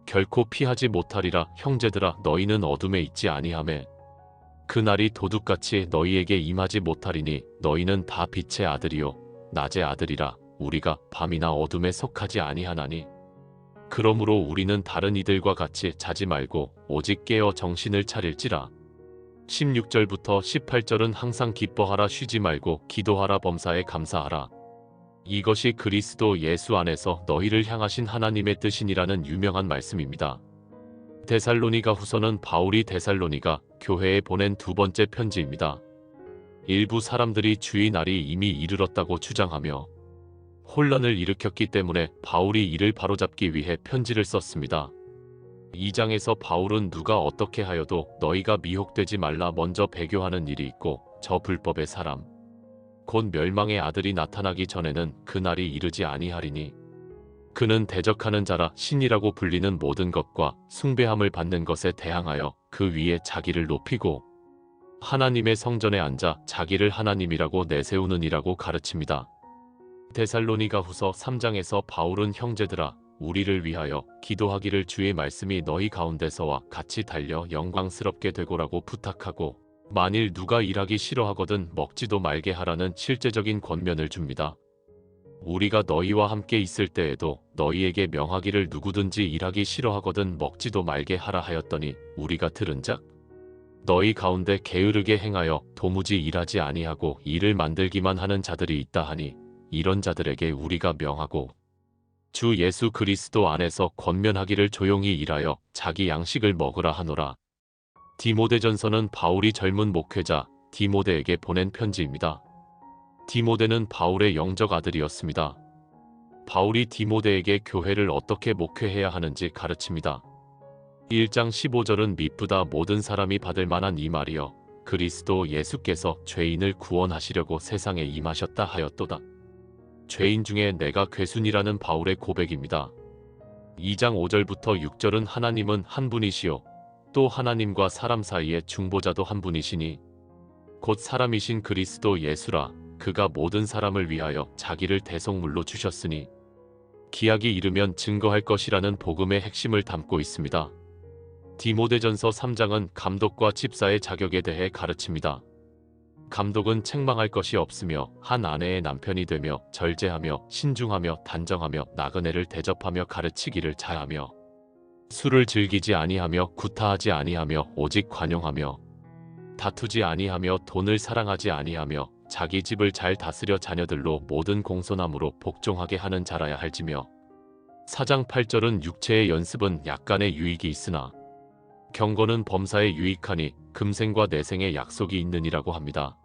결코 피하지 못하리라. 형제들아 너희는 어둠에 있지 아니하매 그날이 도둑같이 너희에게 임하지 못하리니 너희는 다 빛의 아들이요 낮의 아들이라. 우리가 밤이나 어둠에 속하지 아니하나니 그러므로 우리는 다른 이들과 같이 자지 말고 오직 깨어 정신을 차릴지라. 16절부터 18절은 항상 기뻐하라 쉬지 말고 기도하라 범사에 감사하라. 이것이 그리스도 예수 안에서 너희를 향하신 하나님의 뜻이니라는 유명한 말씀입니다. 데살로니가 후서는 바울이 데살로니가 교회에 보낸 두 번째 편지입니다. 일부 사람들이 주의 날이 이미 이르렀다고 주장하며 혼란을 일으켰기 때문에 바울이 이를 바로잡기 위해 편지를 썼습니다. 2장에서 바울은 누가 어떻게 하여도 너희가 미혹되지 말라 먼저 배교하는 일이 있고 저 불법의 사람 곧 멸망의 아들이 나타나기 전에는 그날이 이르지 아니하리니 그는 대적하는 자라 신이라고 불리는 모든 것과 숭배함을 받는 것에 대항하여 그 위에 자기를 높이고 하나님의 성전에 앉아 자기를 하나님이라고 내세우느니라고 가르칩니다. 데살로니가 후서 3장에서 바울은 형제들아 우리를 위하여 기도하기를 주의 말씀이 너희 가운데서와 같이 달려 영광스럽게 되고라고 부탁하고 만일 누가 일하기 싫어하거든 먹지도 말게 하라는 실제적인 권면을 줍니다. 우리가 너희와 함께 있을 때에도 너희에게 명하기를 누구든지 일하기 싫어하거든 먹지도 말게 하라 하였더니 우리가 들은즉 너희 가운데 게으르게 행하여 도무지 일하지 아니하고 일을 만들기만 하는 자들이 있다 하니 이런 자들에게 우리가 명하고 주 예수 그리스도 안에서 권면하기를 조용히 일하여 자기 양식을 먹으라 하노라. 디모데전서는 바울이 젊은 목회자 디모데에게 보낸 편지입니다. 디모데는 바울의 영적 아들이었습니다. 바울이 디모데에게 교회를 어떻게 목회해야 하는지 가르칩니다. 1장 15절은 미쁘다 모든 사람이 받을 만한 이 말이여 그리스도 예수께서 죄인을 구원하시려고 세상에 임하셨다 하였도다. 죄인 중에 내가 괴순이라는 바울의 고백입니다. 2장 5절부터 6절은 하나님은 한 분이시요 또 하나님과 사람 사이의 중보자도 한 분이시니 곧 사람이신 그리스도 예수라. 그가 모든 사람을 위하여 자기를 대속물로 주셨으니 기약이 이르면 증거할 것이라는 복음의 핵심을 담고 있습니다. 디모데전서 3장은 감독과 집사의 자격에 대해 가르칩니다. 감독은 책망할 것이 없으며 한 아내의 남편이 되며 절제하며 신중하며 단정하며 나그네를 대접하며 가르치기를 잘하며 술을 즐기지 아니하며 구타하지 아니하며 오직 관용하며 다투지 아니하며 돈을 사랑하지 아니하며 자기 집을 잘 다스려 자녀들로 모든 공손함으로 복종하게 하는 자라야 할지며 4장 8절은 육체의 연습은 약간의 유익이 있으나 경건은 범사에 유익하니 금생과 내생의 약속이 있느니라고 합니다.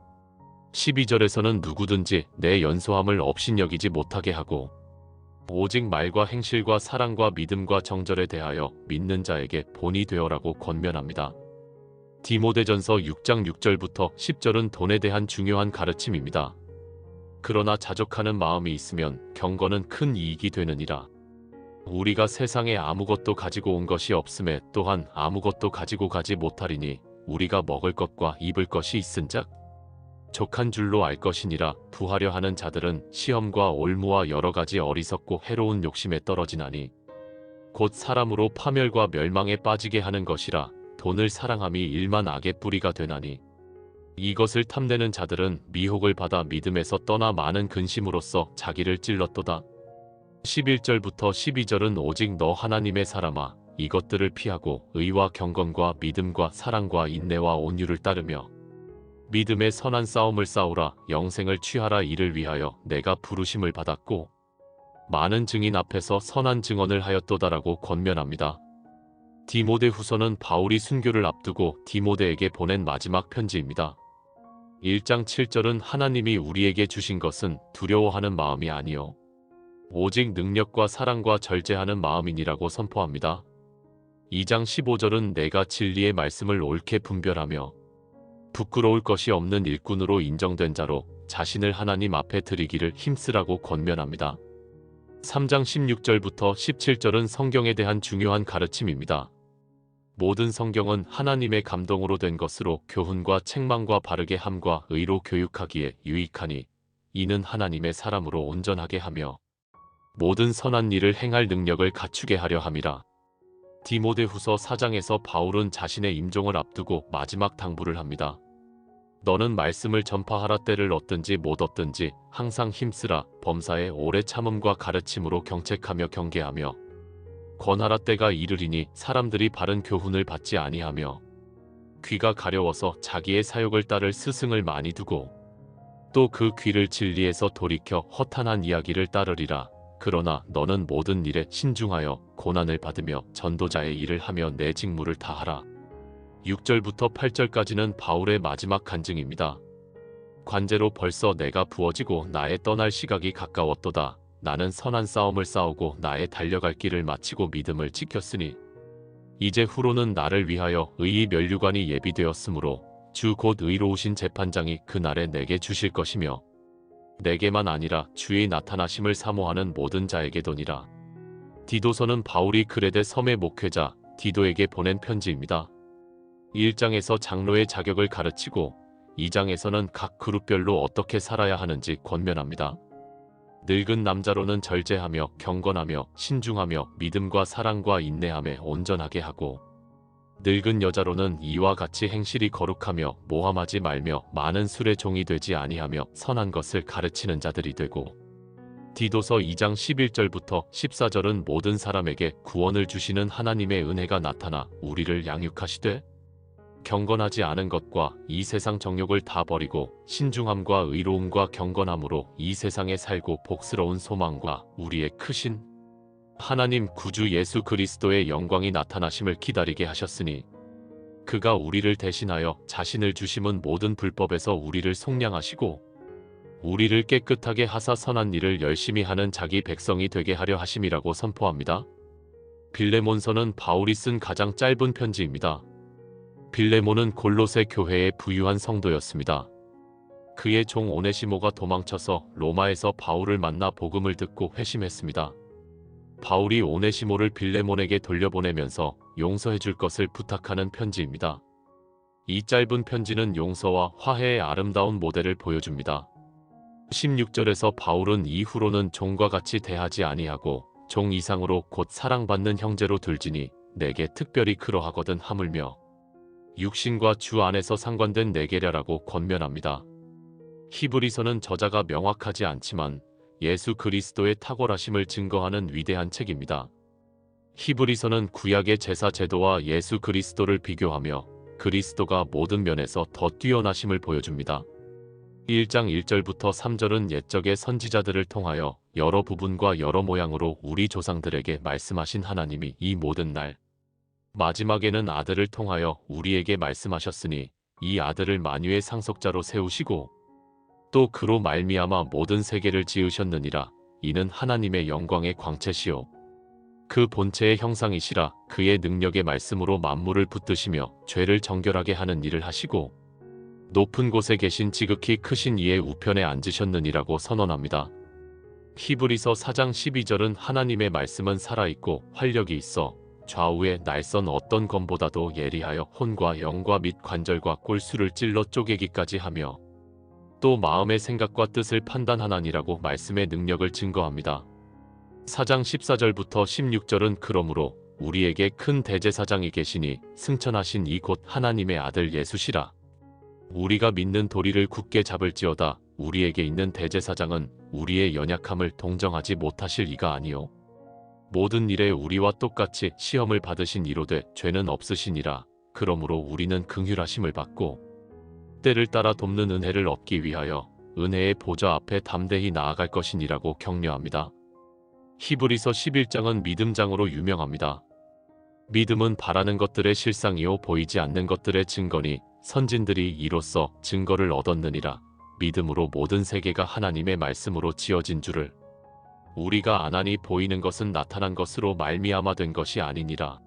12절에서는 누구든지 내 연소함을 업신여기지 못하게 하고 오직 말과 행실과 사랑과 믿음과 정절에 대하여 믿는 자에게 본이 되어라고 권면합니다. 디모데전서 6장 6절부터 10절은 돈에 대한 중요한 가르침입니다. 그러나 자족하는 마음이 있으면 경건은 큰 이익이 되느니라. 우리가 세상에 아무것도 가지고 온 것이 없음에 또한 아무것도 가지고 가지 못하리니 우리가 먹을 것과 입을 것이 있은즉 족한 줄로 알 것이니라. 부하려 하는 자들은 시험과 올무와 여러 가지 어리석고 해로운 욕심에 떨어지나니 곧 사람으로 파멸과 멸망에 빠지게 하는 것이라. 돈을 사랑함이 일만 악의 뿌리가 되나니 이것을 탐내는 자들은 미혹을 받아 믿음에서 떠나 많은 근심으로써 자기를 찔렀도다. 11절부터 12절은 오직 너 하나님의 사람아 이것들을 피하고 의와 경건과 믿음과 사랑과 인내와 온유를 따르며 믿음의 선한 싸움을 싸우라. 영생을 취하라. 이를 위하여 내가 부르심을 받았고 많은 증인 앞에서 선한 증언을 하였도다라고 권면합니다. 디모데후서는 바울이 순교를 앞두고 디모데에게 보낸 마지막 편지입니다. 1장 7절은 하나님이 우리에게 주신 것은 두려워하는 마음이 아니요 오직 능력과 사랑과 절제하는 마음이니라고 선포합니다. 2장 15절은 내가 진리의 말씀을 옳게 분별하며 부끄러울 것이 없는 일꾼으로 인정된 자로 자신을 하나님 앞에 드리기를 힘쓰라고 권면합니다. 3장 16절부터 17절은 성경에 대한 중요한 가르침입니다. 모든 성경은 하나님의 감동으로 된 것으로 교훈과 책망과 바르게 함과 의로 교육하기에 유익하니 이는 하나님의 사람으로 온전하게 하며 모든 선한 일을 행할 능력을 갖추게 하려 함이라. 디모데후서 4장에서 바울은 자신의 임종을 앞두고 마지막 당부를 합니다. 너는 말씀을 전파하라. 때를 얻든지 못 얻든지 항상 힘쓰라. 범사에 오래 참음과 가르침으로 경책하며 경계하며 권하라. 때가 이르리니 사람들이 바른 교훈을 받지 아니하며 귀가 가려워서 자기의 사욕을 따를 스승을 많이 두고 또 그 귀를 진리에서 돌이켜 허탄한 이야기를 따르리라. 그러나 너는 모든 일에 신중하여 고난을 받으며 전도자의 일을 하며 내 직무를 다하라. 6절부터 8절까지는 바울의 마지막 간증입니다. 관제로 벌써 내가 부어지고 나의 떠날 시각이 가까웠도다. 나는 선한 싸움을 싸우고 나의 달려갈 길을 마치고 믿음을 지켰으니 이제 후로는 나를 위하여 의의 면류관이 예비되었으므로 주 곧 의로우신 재판장이 그날에 내게 주실 것이며 내게만 아니라 주의 나타나심을 사모하는 모든 자에게도니라. 디도서는 바울이 그레데 섬의 목회자 디도에게 보낸 편지입니다. 1장에서 장로의 자격을 가르치고 2장에서는 각 그룹별로 어떻게 살아야 하는지 권면합니다. 늙은 남자로는 절제하며 경건하며 신중하며 믿음과 사랑과 인내함에 온전하게 하고 늙은 여자로는 이와 같이 행실이 거룩하며 모함하지 말며 많은 술의 종이 되지 아니하며 선한 것을 가르치는 자들이 되고 디도서 2장 11절부터 14절은 모든 사람에게 구원을 주시는 하나님의 은혜가 나타나 우리를 양육하시되 경건하지 않은 것과 이 세상 정욕을 다 버리고 신중함과 의로움과 경건함으로 이 세상에 살고 복스러운 소망과 우리의 크신 하나님 구주 예수 그리스도의 영광이 나타나심을 기다리게 하셨으니 그가 우리를 대신하여 자신을 주심은 모든 불법에서 우리를 속량하시고 우리를 깨끗하게 하사 선한 일을 열심히 하는 자기 백성이 되게 하려 하심이라고 선포합니다. 빌레몬서는 바울이 쓴 가장 짧은 편지입니다. 빌레몬은 골로새 교회의 부유한 성도였습니다. 그의 종 오네시모가 도망쳐서 로마에서 바울을 만나 복음을 듣고 회심했습니다. 바울이 오네시모를 빌레몬에게 돌려보내면서 용서해 줄 것을 부탁하는 편지입니다. 이 짧은 편지는 용서와 화해의 아름다운 모델을 보여줍니다. 16절에서 바울은 이후로는 종과 같이 대하지 아니하고 종 이상으로 곧 사랑받는 형제로 둘지니 내게 특별히 그러하거든 하물며 육신과 주 안에서 상관된 내게랴라고 권면합니다. 히브리서는 저자가 명확하지 않지만 예수 그리스도의 탁월하심을 증거하는 위대한 책입니다. 히브리서는 구약의 제사 제도와 예수 그리스도를 비교하며 그리스도가 모든 면에서 더 뛰어나심을 보여줍니다. 1장 1절부터 3절은 옛적의 선지자들을 통하여 여러 부분과 여러 모양으로 우리 조상들에게 말씀하신 하나님이 이 모든 날 마지막에는 아들을 통하여 우리에게 말씀하셨으니 이 아들을 만유의 상속자로 세우시고 또 그로 말미암아 모든 세계를 지으셨느니라. 이는 하나님의 영광의 광채시요 그 본체의 형상이시라. 그의 능력의 말씀으로 만물을 붙드시며 죄를 정결하게 하는 일을 하시고 높은 곳에 계신 지극히 크신 이의 우편에 앉으셨느니라고 선언합니다. 히브리서 4장 12절은 하나님의 말씀은 살아있고 활력이 있어 좌우의 날선 어떤 검보다도 예리하여 혼과 영과 및 관절과 골수를 찔러 쪼개기까지 하며 또 마음의 생각과 뜻을 판단하나니라고 말씀의 능력을 증거합니다. 4장 14절부터 16절은 그러므로 우리에게 큰 대제사장이 계시니 승천하신 이 곧 하나님의 아들 예수시라. 우리가 믿는 도리를 굳게 잡을지어다. 우리에게 있는 대제사장은 우리의 연약함을 동정하지 못하실 이가 아니요 모든 일에 우리와 똑같이 시험을 받으신 이로되 죄는 없으시니라. 그러므로 우리는 긍휼하심을 받고 때를 따라 돕는 은혜를 얻기 위하여 은혜의 보좌 앞에 담대히 나아갈 것이니라고 격려합니다. 히브리서 11장은 믿음장으로 유명합니다. 믿음은 바라는 것들의 실상이요 보이지 않는 것들의 증거니 선진들이 이로써 증거를 얻었느니라. 믿음으로 모든 세계가 하나님의 말씀으로 지어진 줄을 우리가 아나니 보이는 것은 나타난 것으로 말미암아 된 것이 아니니라.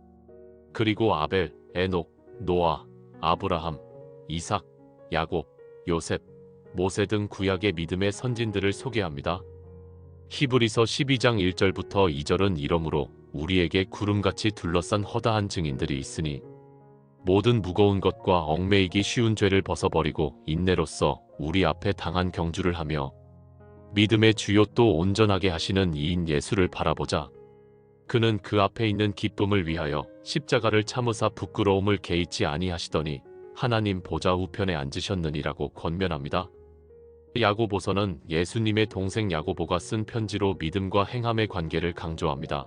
그리고 아벨, 에녹, 노아, 아브라함, 이삭, 야곱, 요셉, 모세 등 구약의 믿음의 선진들을 소개합니다. 히브리서 12장 1절부터 2절은 이러므로 우리에게 구름같이 둘러싼 허다한 증인들이 있으니 모든 무거운 것과 얽매이기 쉬운 죄를 벗어버리고 인내로써 우리 앞에 당한 경주를 하며 믿음의 주요 또 온전하게 하시는 이인 예수를 바라보자. 그는 그 앞에 있는 기쁨을 위하여 십자가를 참으사 부끄러움을 개의치 아니하시더니 하나님 보좌 우편에 앉으셨느니라고 권면합니다. 야고보서는 예수님의 동생 야고보가 쓴 편지로 믿음과 행함의 관계를 강조합니다.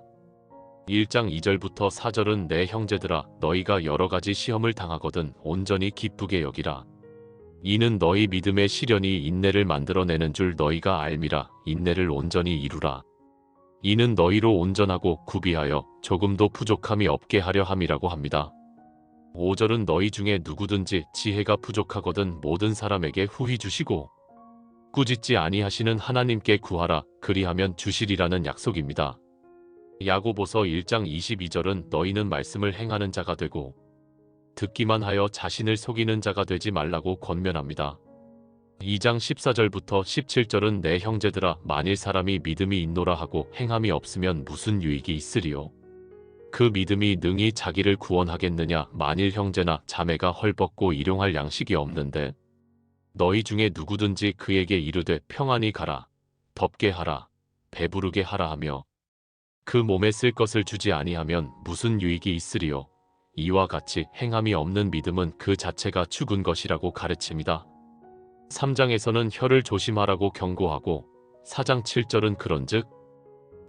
1장 2절부터 4절은 내 형제들아 너희가 여러가지 시험을 당하거든 온전히 기쁘게 여기라. 이는 너희 믿음의 시련이 인내를 만들어내는 줄 너희가 알미라. 인내를 온전히 이루라. 이는 너희로 온전하고 구비하여 조금도 부족함이 없게 하려 함이라고 합니다. 5절은 너희 중에 누구든지 지혜가 부족하거든 모든 사람에게 후히 주시고 꾸짖지 아니하시는 하나님께 구하라. 그리하면 주시리라는 약속입니다. 야고보서 1장 22절은 너희는 말씀을 행하는 자가 되고 듣기만 하여 자신을 속이는 자가 되지 말라고 권면합니다. 2장 14절부터 17절은 내 형제들아 만일 사람이 믿음이 있노라 하고 행함이 없으면 무슨 유익이 있으리요. 그 믿음이 능히 자기를 구원하겠느냐. 만일 형제나 자매가 헐벗고 일용할 양식이 없는데 너희 중에 누구든지 그에게 이르되 평안히 가라 덥게 하라 배부르게 하라 하며 그 몸에 쓸 것을 주지 아니하면 무슨 유익이 있으리요. 이와 같이 행함이 없는 믿음은 그 자체가 죽은 것이라고 가르칩니다. 3장에서는 혀를 조심하라고 경고하고 4장 7절은 그런즉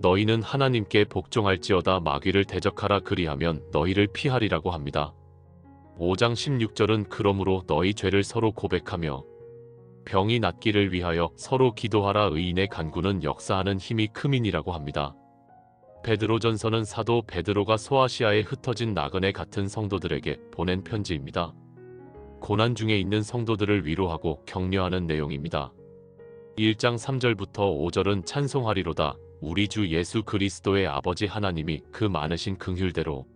너희는 하나님께 복종할지어다 마귀를 대적하라 그리하면 너희를 피하리라고 합니다. 5장 16절은 그러므로 너희 죄를 서로 고백하며 병이 낫기를 위하여 서로 기도하라. 의인의 간구는 역사하는 힘이 크민이라고 합니다. 베드로전서는 사도 베드로가 소아시아에 흩어진 나그네 같은 성도들에게 보낸 편지입니다. 고난 중에 있는 성도들을 위로하고 격려하는 내용입니다. 1장 3절부터 5절은 찬송하리로다. 우리 주 예수 그리스도의 아버지 하나님이 그 많으신 긍휼대로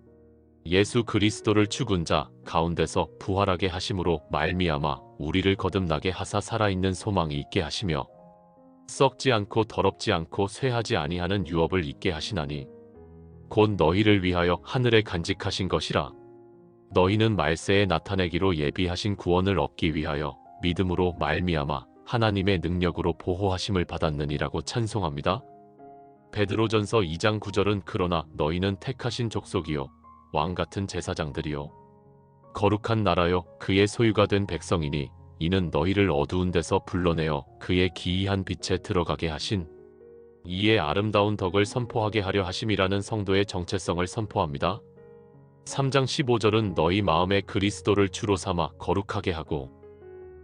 예수 그리스도를 죽은 자 가운데서 부활하게 하심으로 말미암아 우리를 거듭나게 하사 살아있는 소망이 있게 하시며 썩지 않고 더럽지 않고 쇠하지 아니하는 유업을 있게 하시나니 곧 너희를 위하여 하늘에 간직하신 것이라. 너희는 말세에 나타내기로 예비하신 구원을 얻기 위하여 믿음으로 말미암아 하나님의 능력으로 보호하심을 받았느니라고 찬송합니다. 베드로전서 2장 9절은 그러나 너희는 택하신 족속이요 왕같은 제사장들이요 거룩한 나라요 그의 소유가 된 백성이니 이는 너희를 어두운 데서 불러내어 그의 기이한 빛에 들어가게 하신 이의 아름다운 덕을 선포하게 하려 하심이라는 성도의 정체성을 선포합니다. 3장 15절은 너희 마음에 그리스도를 주로 삼아 거룩하게 하고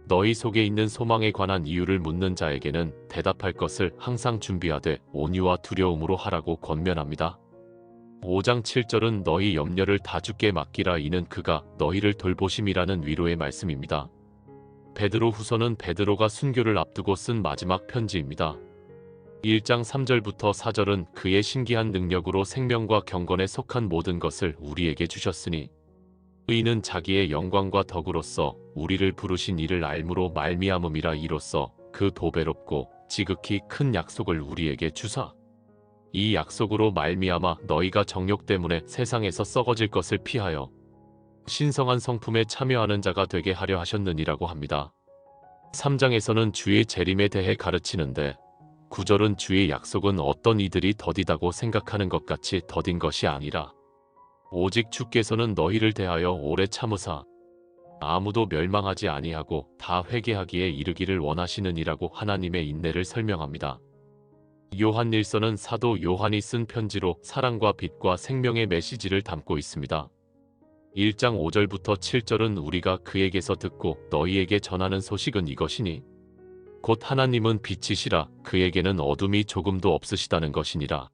너희 속에 있는 소망에 관한 이유를 묻는 자에게는 대답할 것을 항상 준비하되 온유와 두려움으로 하라고 권면합니다. 5장 7절은 너희 염려를 다 주께 맡기라 이는 그가 너희를 돌보심이라는 위로의 말씀입니다. 베드로 후서는 베드로가 순교를 앞두고 쓴 마지막 편지입니다. 1장 3절부터 4절은 그의 신기한 능력으로 생명과 경건에 속한 모든 것을 우리에게 주셨으니 이는 자기의 영광과 덕으로서 우리를 부르신 이를 알므로 말미암음이라 이로써 그 보배롭고 지극히 큰 약속을 우리에게 주사 이 약속으로 말미암아 너희가 정욕 때문에 세상에서 썩어질 것을 피하여 신성한 성품에 참여하는 자가 되게 하려 하셨느니라고 합니다. 3장에서는 주의 재림에 대해 가르치는데 9절은 주의 약속은 어떤 이들이 더디다고 생각하는 것 같이 더딘 것이 아니라 오직 주께서는 너희를 대하여 오래 참으사 아무도 멸망하지 아니하고 다 회개하기에 이르기를 원하시느니라고 하나님의 인내를 설명합니다. 요한일서는 사도 요한이 쓴 편지로 사랑과 빛과 생명의 메시지를 담고 있습니다. 1장 5절부터 7절은 우리가 그에게서 듣고 너희에게 전하는 소식은 이것이니 곧 하나님은 빛이시라 그에게는 어둠이 조금도 없으시다는 것이니라.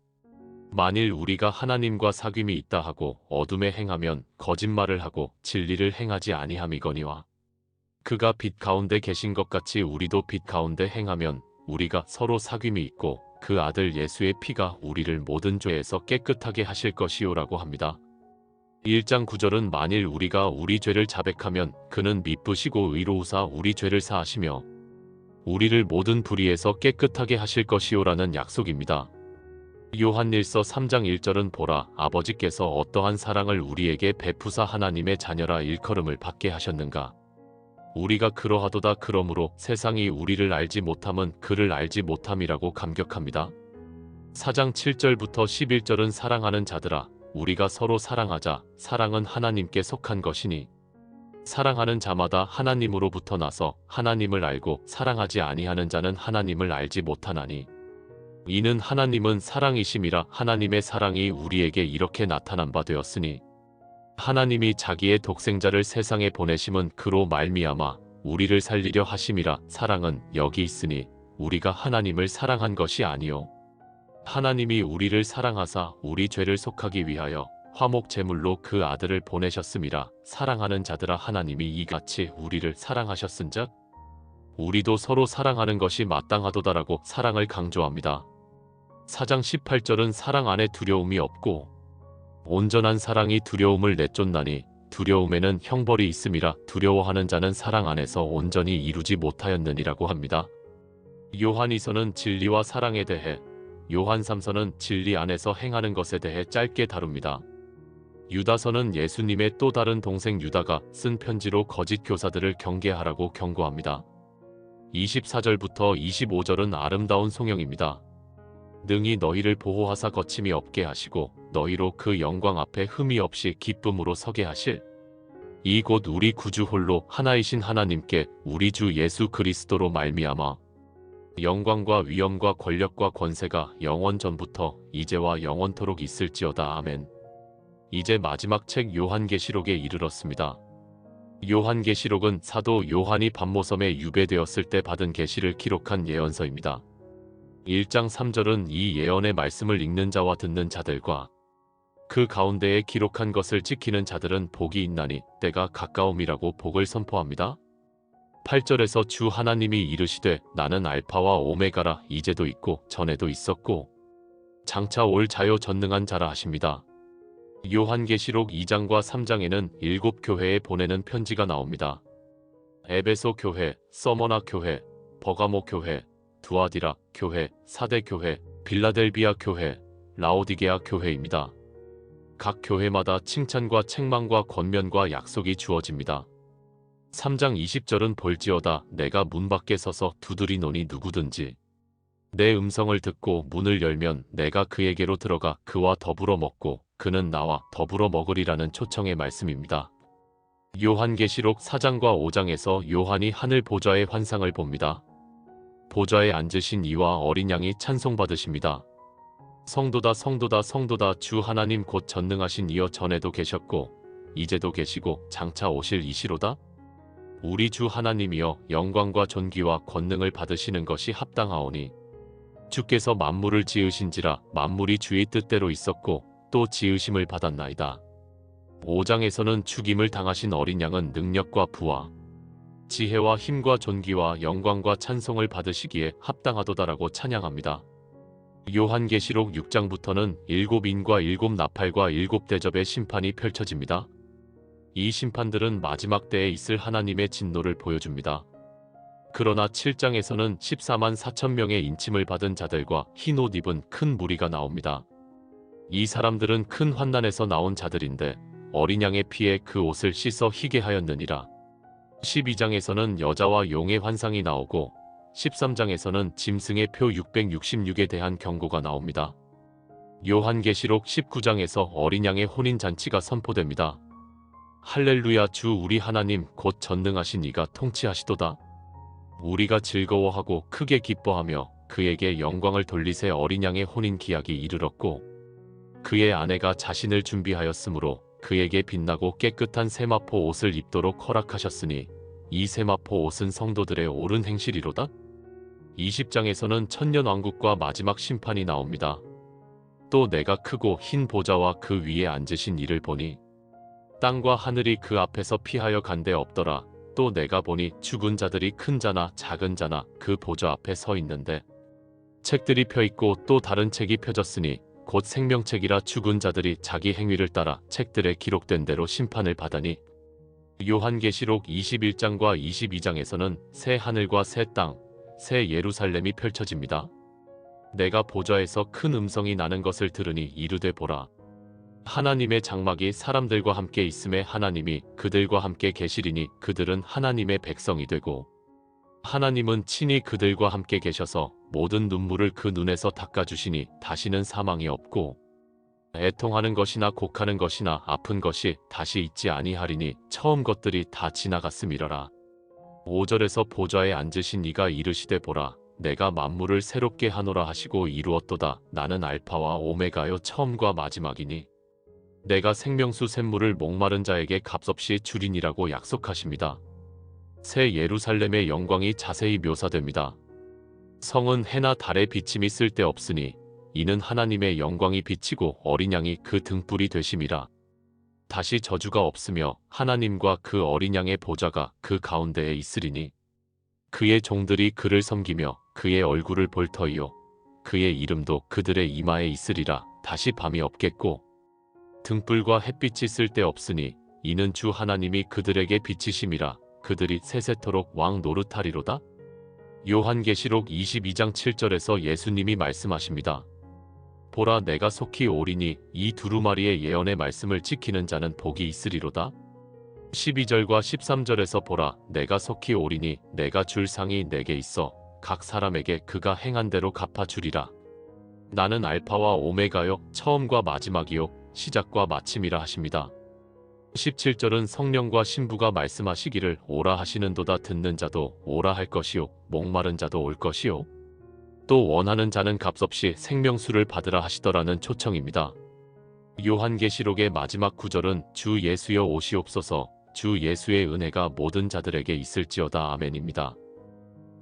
만일 우리가 하나님과 사귐이 있다 하고 어둠에 행하면 거짓말을 하고 진리를 행하지 아니함이거니와 그가 빛 가운데 계신 것 같이 우리도 빛 가운데 행하면 우리가 서로 사귐이 있고 그 아들 예수의 피가 우리를 모든 죄에서 깨끗하게 하실 것이요라고 합니다. 1장 9절은 만일 우리가 우리 죄를 자백하면 그는 미쁘시고 의로우사 우리 죄를 사하시며 우리를 모든 불의에서 깨끗하게 하실 것이요라는 약속입니다. 요한일서 3장 1절은 보라 아버지께서 어떠한 사랑을 우리에게 베푸사 하나님의 자녀라 일컬음을 받게 하셨는가. 우리가 그러하도다 그러므로 세상이 우리를 알지 못함은 그를 알지 못함이라고 감격합니다. 4장 7절부터 11절은 사랑하는 자들아 우리가 서로 사랑하자 사랑은 하나님께 속한 것이니 사랑하는 자마다 하나님으로부터 나서 하나님을 알고 사랑하지 아니하는 자는 하나님을 알지 못하나니 이는 하나님은 사랑이심이라 하나님의 사랑이 우리에게 이렇게 나타난 바 되었으니 하나님이 자기의 독생자를 세상에 보내심은 그로 말미암아 우리를 살리려 하심이라. 사랑은 여기 있으니 우리가 하나님을 사랑한 것이 아니요 하나님이 우리를 사랑하사 우리 죄를 속하기 위하여 화목 제물로 그 아들을 보내셨음이라. 사랑하는 자들아 하나님이 이같이 우리를 사랑하셨은즉 우리도 서로 사랑하는 것이 마땅하도다라고 사랑을 강조합니다. 4장 18절은 사랑 안에 두려움이 없고 온전한 사랑이 두려움을 내쫓나니 두려움에는 형벌이 있음이라. 두려워하는 자는 사랑 안에서 온전히 이루지 못하였느니라고 합니다. 요한이서는 진리와 사랑에 대해, 요한 3서는 진리 안에서 행하는 것에 대해 짧게 다룹니다. 유다서는 예수님의 또 다른 동생 유다가 쓴 편지로 거짓 교사들을 경계하라고 경고합니다. 24절부터 25절은 아름다운 송영입니다. 능히 너희를 보호하사 거침이 없게 하시고 너희로 그 영광 앞에 흠이 없이 기쁨으로 서게 하실 이 곧 우리 구주 홀로 하나이신 하나님께 우리 주 예수 그리스도로 말미암아 영광과 위엄과 권력과 권세가 영원 전부터 이제와 영원토록 있을지어다. 아멘. 이제 마지막 책 요한계시록에 이르렀습니다. 요한계시록은 사도 요한이 밤모섬에 유배되었을 때 받은 계시를 기록한 예언서입니다. 1장 3절은 이 예언의 말씀을 읽는 자와 듣는 자들과 그 가운데에 기록한 것을 지키는 자들은 복이 있나니 때가 가까움이라고 복을 선포합니다. 8절에서 주 하나님이 이르시되 나는 알파와 오메가라. 이제도 있고 전에도 있었고 장차 올 자요 전능한 자라 하십니다. 요한계시록 2장과 3장에는 7 교회에 보내는 편지가 나옵니다. 에베소 교회, 서머나 교회, 버가모 교회, 두아디라 교회, 사대 교회, 빌라델비아 교회, 라오디게아 교회입니다. 각 교회마다 칭찬과 책망과 권면과 약속이 주어집니다. 3장 20절은 볼지어다 내가 문 밖에 서서 두드리노니 누구든지 내 음성을 듣고 문을 열면 내가 그에게로 들어가 그와 더불어 먹고 그는 나와 더불어 먹으리라는 초청의 말씀입니다. 요한계시록 4장과 5장에서 요한이 하늘 보좌의 환상을 봅니다. 보좌에 앉으신 이와 어린 양이 찬송받으십니다. 성도다 성도다 성도다 주 하나님 곧 전능하신 이여 전에도 계셨고 이제도 계시고 장차 오실 이시로다. 우리 주 하나님이여 영광과 존귀와 권능을 받으시는 것이 합당하오니 주께서 만물을 지으신지라 만물이 주의 뜻대로 있었고 또 지으심을 받았나이다. 5장에서는 죽임을 당하신 어린 양은 능력과 부와 지혜와 힘과 존귀와 영광과 찬송을 받으시기에 합당하도다라고 찬양합니다. 요한계시록 6장부터는 7인과 7나팔과 7대접의 심판이 펼쳐집니다. 이 심판들은 마지막 때에 있을 하나님의 진노를 보여줍니다. 그러나 7장에서는 14만 4천 명의 인침을 받은 자들과 흰 옷 입은 큰 무리가 나옵니다. 이 사람들은 큰 환난에서 나온 자들인데 어린 양의 피에 그 옷을 씻어 희게 하였느니라. 12장에서는 여자와 용의 환상이 나오고 13장에서는 짐승의 표 666에 대한 경고가 나옵니다. 요한계시록 19장에서 어린 양의 혼인잔치가 선포됩니다. 할렐루야 주 우리 하나님 곧 전능하신 이가 통치하시도다. 우리가 즐거워하고 크게 기뻐하며 그에게 영광을 돌리세 어린 양의 혼인 기약이 이르렀고 그의 아내가 자신을 준비하였으므로 그에게 빛나고 깨끗한 세마포 옷을 입도록 허락하셨으니 이 세마포 옷은 성도들의 옳은 행실이로다. 20장에서는 천년왕국과 마지막 심판이 나옵니다. 또 내가 크고 흰 보좌와 그 위에 앉으신 이를 보니 땅과 하늘이 그 앞에서 피하여 간데 없더라. 또 내가 보니 죽은 자들이 큰 자나 작은 자나 그 보좌 앞에 서 있는데 책들이 펴있고 또 다른 책이 펴졌으니 곧 생명책이라 죽은 자들이 자기 행위를 따라 책들에 기록된 대로 심판을 받으니 요한계시록 21장과 22장에서는 새 하늘과 새 땅, 새 예루살렘이 펼쳐집니다. 내가 보좌에서 큰 음성이 나는 것을 들으니 이르되 보라. 하나님의 장막이 사람들과 함께 있음에 하나님이 그들과 함께 계시리니 그들은 하나님의 백성이 되고 하나님은 친히 그들과 함께 계셔서 모든 눈물을 그 눈에서 닦아주시니 다시는 사망이 없고 애통하는 것이나 곡하는 것이나 아픈 것이 다시 있지 아니하리니 처음 것들이 다 지나갔음이러라. 5절에서 보좌에 앉으신 이가 이르시되 보라. 내가 만물을 새롭게 하노라 하시고 이루었도다. 나는 알파와 오메가요 처음과 마지막이니 내가 생명수 샘물을 목마른 자에게 값없이 주리니라고 약속하십니다. 새 예루살렘의 영광이 자세히 묘사됩니다. 성은 해나 달의 비침이 쓸데없으니 이는 하나님의 영광이 비치고 어린 양이 그 등불이 되심이라. 다시 저주가 없으며 하나님과 그 어린 양의 보좌가 그 가운데에 있으리니 그의 종들이 그를 섬기며 그의 얼굴을 볼 터이요 그의 이름도 그들의 이마에 있으리라. 다시 밤이 없겠고 등불과 햇빛이 쓸데없으니 이는 주 하나님이 그들에게 비치심이라. 그들이 세세토록 왕 노릇하리로다. 요한계시록 22장 7절에서 예수님이 말씀하십니다. 보라 내가 속히 오리니 이 두루마리의 예언의 말씀을 지키는 자는 복이 있으리로다. 12절과 13절에서 보라 내가 속히 오리니 내가 줄 상이 내게 있어 각 사람에게 그가 행한 대로 갚아주리라. 나는 알파와 오메가요 처음과 마지막이요 시작과 마침이라 하십니다. 17절은 성령과 신부가 말씀하시기를 오라 하시는도다. 듣는 자도 오라 할 것이요 목마른 자도 올 것이요 또 원하는 자는 값없이 생명수를 받으라 하시더라는 초청입니다. 요한계시록의 마지막 구절은 주 예수여 오시옵소서. 주 예수의 은혜가 모든 자들에게 있을지어다. 아멘입니다.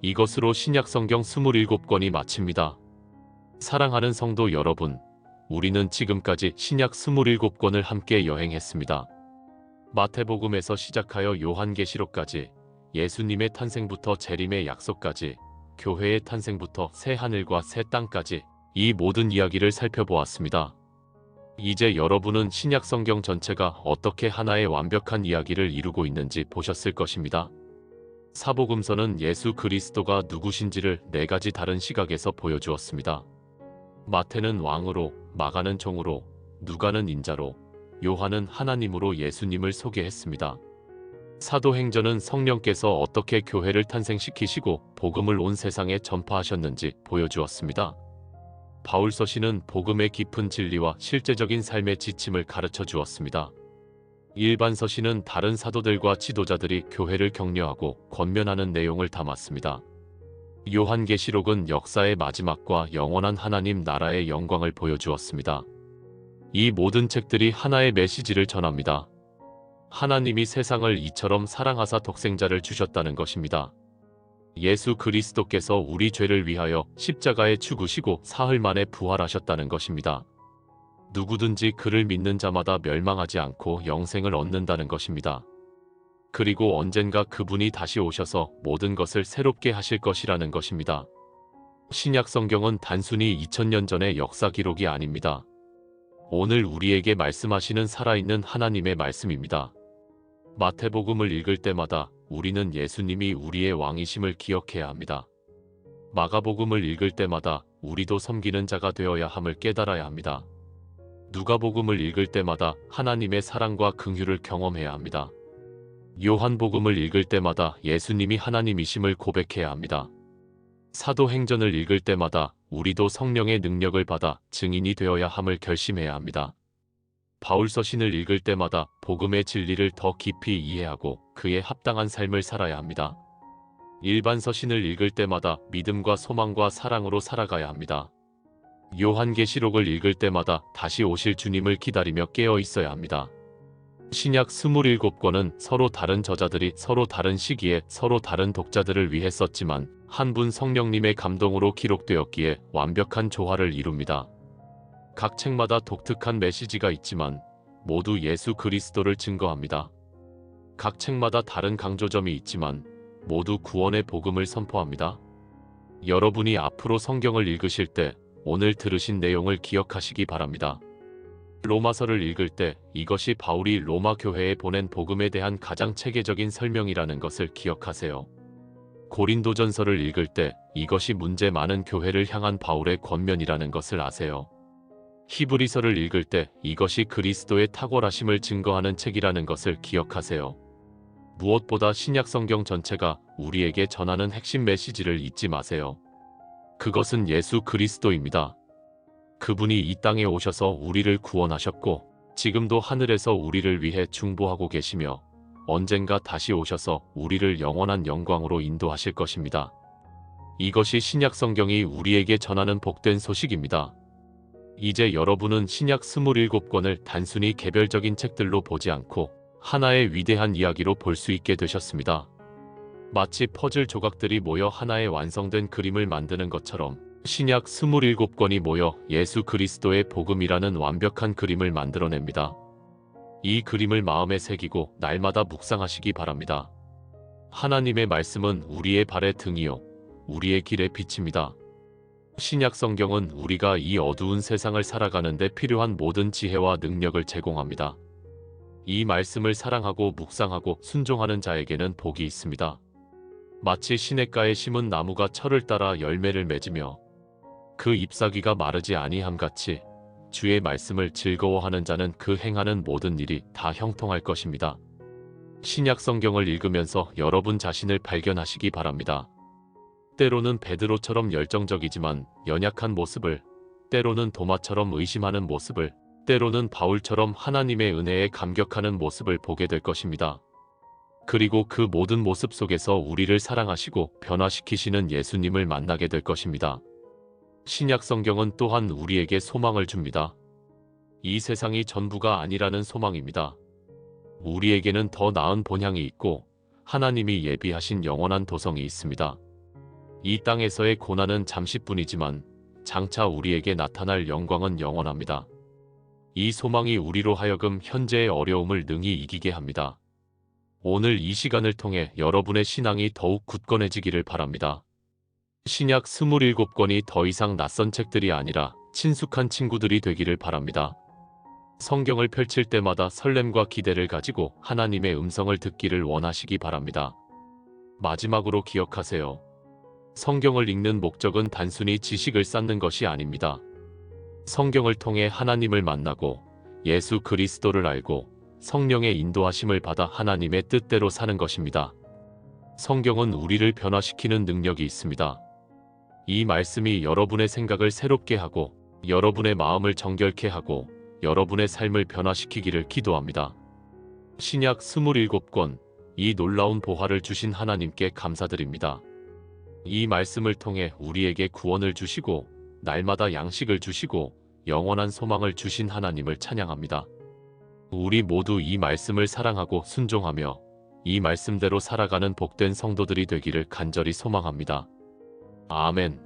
이것으로 신약성경 27권이 마칩니다. 사랑하는 성도 여러분, 우리는 지금까지 신약 27권을 함께 여행했습니다. 마태복음에서 시작하여 요한계시록까지, 예수님의 탄생부터 재림의 약속까지, 교회의 탄생부터 새 하늘과 새 땅까지 이 모든 이야기를 살펴보았습니다. 이제 여러분은 신약 성경 전체가 어떻게 하나의 완벽한 이야기를 이루고 있는지 보셨을 것입니다. 사복음서는 예수 그리스도가 누구신지를 4가지 다른 시각에서 보여주었습니다. 마태는 왕으로, 마가는 종으로, 누가는 인자로, 요한은 하나님으로 예수님을 소개했습니다. 사도행전은 성령께서 어떻게 교회를 탄생시키시고 복음을 온 세상에 전파하셨는지 보여주었습니다. 바울서신은 복음의 깊은 진리와 실제적인 삶의 지침을 가르쳐 주었습니다. 일반 서신은 다른 사도들과 지도자들이 교회를 격려하고 권면하는 내용을 담았습니다. 요한계시록은 역사의 마지막과 영원한 하나님 나라의 영광을 보여주었습니다. 이 모든 책들이 하나의 메시지를 전합니다. 하나님이 세상을 이처럼 사랑하사 독생자를 주셨다는 것입니다. 예수 그리스도께서 우리 죄를 위하여 십자가에 죽으시고 사흘 만에 부활하셨다는 것입니다. 누구든지 그를 믿는 자마다 멸망하지 않고 영생을 얻는다는 것입니다. 그리고 언젠가 그분이 다시 오셔서 모든 것을 새롭게 하실 것이라는 것입니다. 신약 성경은 단순히 2000년 전의 역사 기록이 아닙니다. 오늘 우리에게 말씀하시는 살아있는 하나님의 말씀입니다. 마태복음을 읽을 때마다 우리는 예수님이 우리의 왕이심을 기억해야 합니다. 마가복음을 읽을 때마다 우리도 섬기는 자가 되어야 함을 깨달아야 합니다. 누가복음을 읽을 때마다 하나님의 사랑과 긍휼을 경험해야 합니다. 요한복음을 읽을 때마다 예수님이 하나님이심을 고백해야 합니다. 사도행전을 읽을 때마다 우리도 성령의 능력을 받아 증인이 되어야 함을 결심해야 합니다. 바울서신을 읽을 때마다 복음의 진리를 더 깊이 이해하고 그에 합당한 삶을 살아야 합니다. 일반 서신을 읽을 때마다 믿음과 소망과 사랑으로 살아가야 합니다. 요한계시록을 읽을 때마다 다시 오실 주님을 기다리며 깨어 있어야 합니다. 신약 27권은 서로 다른 저자들이 서로 다른 시기에 서로 다른 독자들을 위해 썼지만 한 분 성령님의 감동으로 기록되었기에 완벽한 조화를 이룹니다. 각 책마다 독특한 메시지가 있지만 모두 예수 그리스도를 증거합니다. 각 책마다 다른 강조점이 있지만 모두 구원의 복음을 선포합니다. 여러분이 앞으로 성경을 읽으실 때 오늘 들으신 내용을 기억하시기 바랍니다. 로마서를 읽을 때 이것이 바울이 로마 교회에 보낸 복음에 대한 가장 체계적인 설명이라는 것을 기억하세요. 고린도전서를 읽을 때 이것이 문제 많은 교회를 향한 바울의 권면이라는 것을 아세요. 히브리서를 읽을 때 이것이 그리스도의 탁월하심을 증거하는 책이라는 것을 기억하세요. 무엇보다 신약 성경 전체가 우리에게 전하는 핵심 메시지를 잊지 마세요. 그것은 예수 그리스도입니다. 그분이 이 땅에 오셔서 우리를 구원하셨고 지금도 하늘에서 우리를 위해 중보하고 계시며 언젠가 다시 오셔서 우리를 영원한 영광으로 인도하실 것입니다. 이것이 신약 성경이 우리에게 전하는 복된 소식입니다. 이제 여러분은 신약 27권을 단순히 개별적인 책들로 보지 않고 하나의 위대한 이야기로 볼 수 있게 되셨습니다. 마치 퍼즐 조각들이 모여 하나의 완성된 그림을 만드는 것처럼 신약 27권이 모여 예수 그리스도의 복음이라는 완벽한 그림을 만들어냅니다. 이 그림을 마음에 새기고 날마다 묵상하시기 바랍니다. 하나님의 말씀은 우리의 발의 등이요 우리의 길의 빛입니다. 신약 성경은 우리가 이 어두운 세상을 살아가는 데 필요한 모든 지혜와 능력을 제공합니다. 이 말씀을 사랑하고 묵상하고 순종하는 자에게는 복이 있습니다. 마치 시냇가에 심은 나무가 철을 따라 열매를 맺으며 그 잎사귀가 마르지 아니함 같이 주의 말씀을 즐거워하는 자는 그 행하는 모든 일이 다 형통할 것입니다. 신약 성경을 읽으면서 여러분 자신을 발견하시기 바랍니다. 때로는 베드로처럼 열정적이지만 연약한 모습을, 때로는 도마처럼 의심하는 모습을, 때로는 바울처럼 하나님의 은혜에 감격하는 모습을 보게 될 것입니다. 그리고 그 모든 모습 속에서 우리를 사랑하시고 변화시키시는 예수님을 만나게 될 것입니다. 신약 성경은 또한 우리에게 소망을 줍니다. 이 세상이 전부가 아니라는 소망입니다. 우리에게는 더 나은 본향이 있고 하나님이 예비하신 영원한 도성이 있습니다. 이 땅에서의 고난은 잠시뿐이지만 장차 우리에게 나타날 영광은 영원합니다. 이 소망이 우리로 하여금 현재의 어려움을 능히 이기게 합니다. 오늘 이 시간을 통해 여러분의 신앙이 더욱 굳건해지기를 바랍니다. 신약 27권이 더 이상 낯선 책들이 아니라 친숙한 친구들이 되기를 바랍니다. 성경을 펼칠 때마다 설렘과 기대를 가지고 하나님의 음성을 듣기를 원하시기 바랍니다. 마지막으로 기억하세요. 성경을 읽는 목적은 단순히 지식을 쌓는 것이 아닙니다. 성경을 통해 하나님을 만나고 예수 그리스도를 알고 성령의 인도하심을 받아 하나님의 뜻대로 사는 것입니다. 성경은 우리를 변화시키는 능력이 있습니다. 이 말씀이 여러분의 생각을 새롭게 하고 여러분의 마음을 정결케 하고 여러분의 삶을 변화시키기를 기도합니다. 신약 27권, 이 놀라운 보화를 주신 하나님께 감사드립니다. 이 말씀을 통해 우리에게 구원을 주시고 날마다 양식을 주시고 영원한 소망을 주신 하나님을 찬양합니다. 우리 모두 이 말씀을 사랑하고 순종하며 이 말씀대로 살아가는 복된 성도들이 되기를 간절히 소망합니다. 아멘.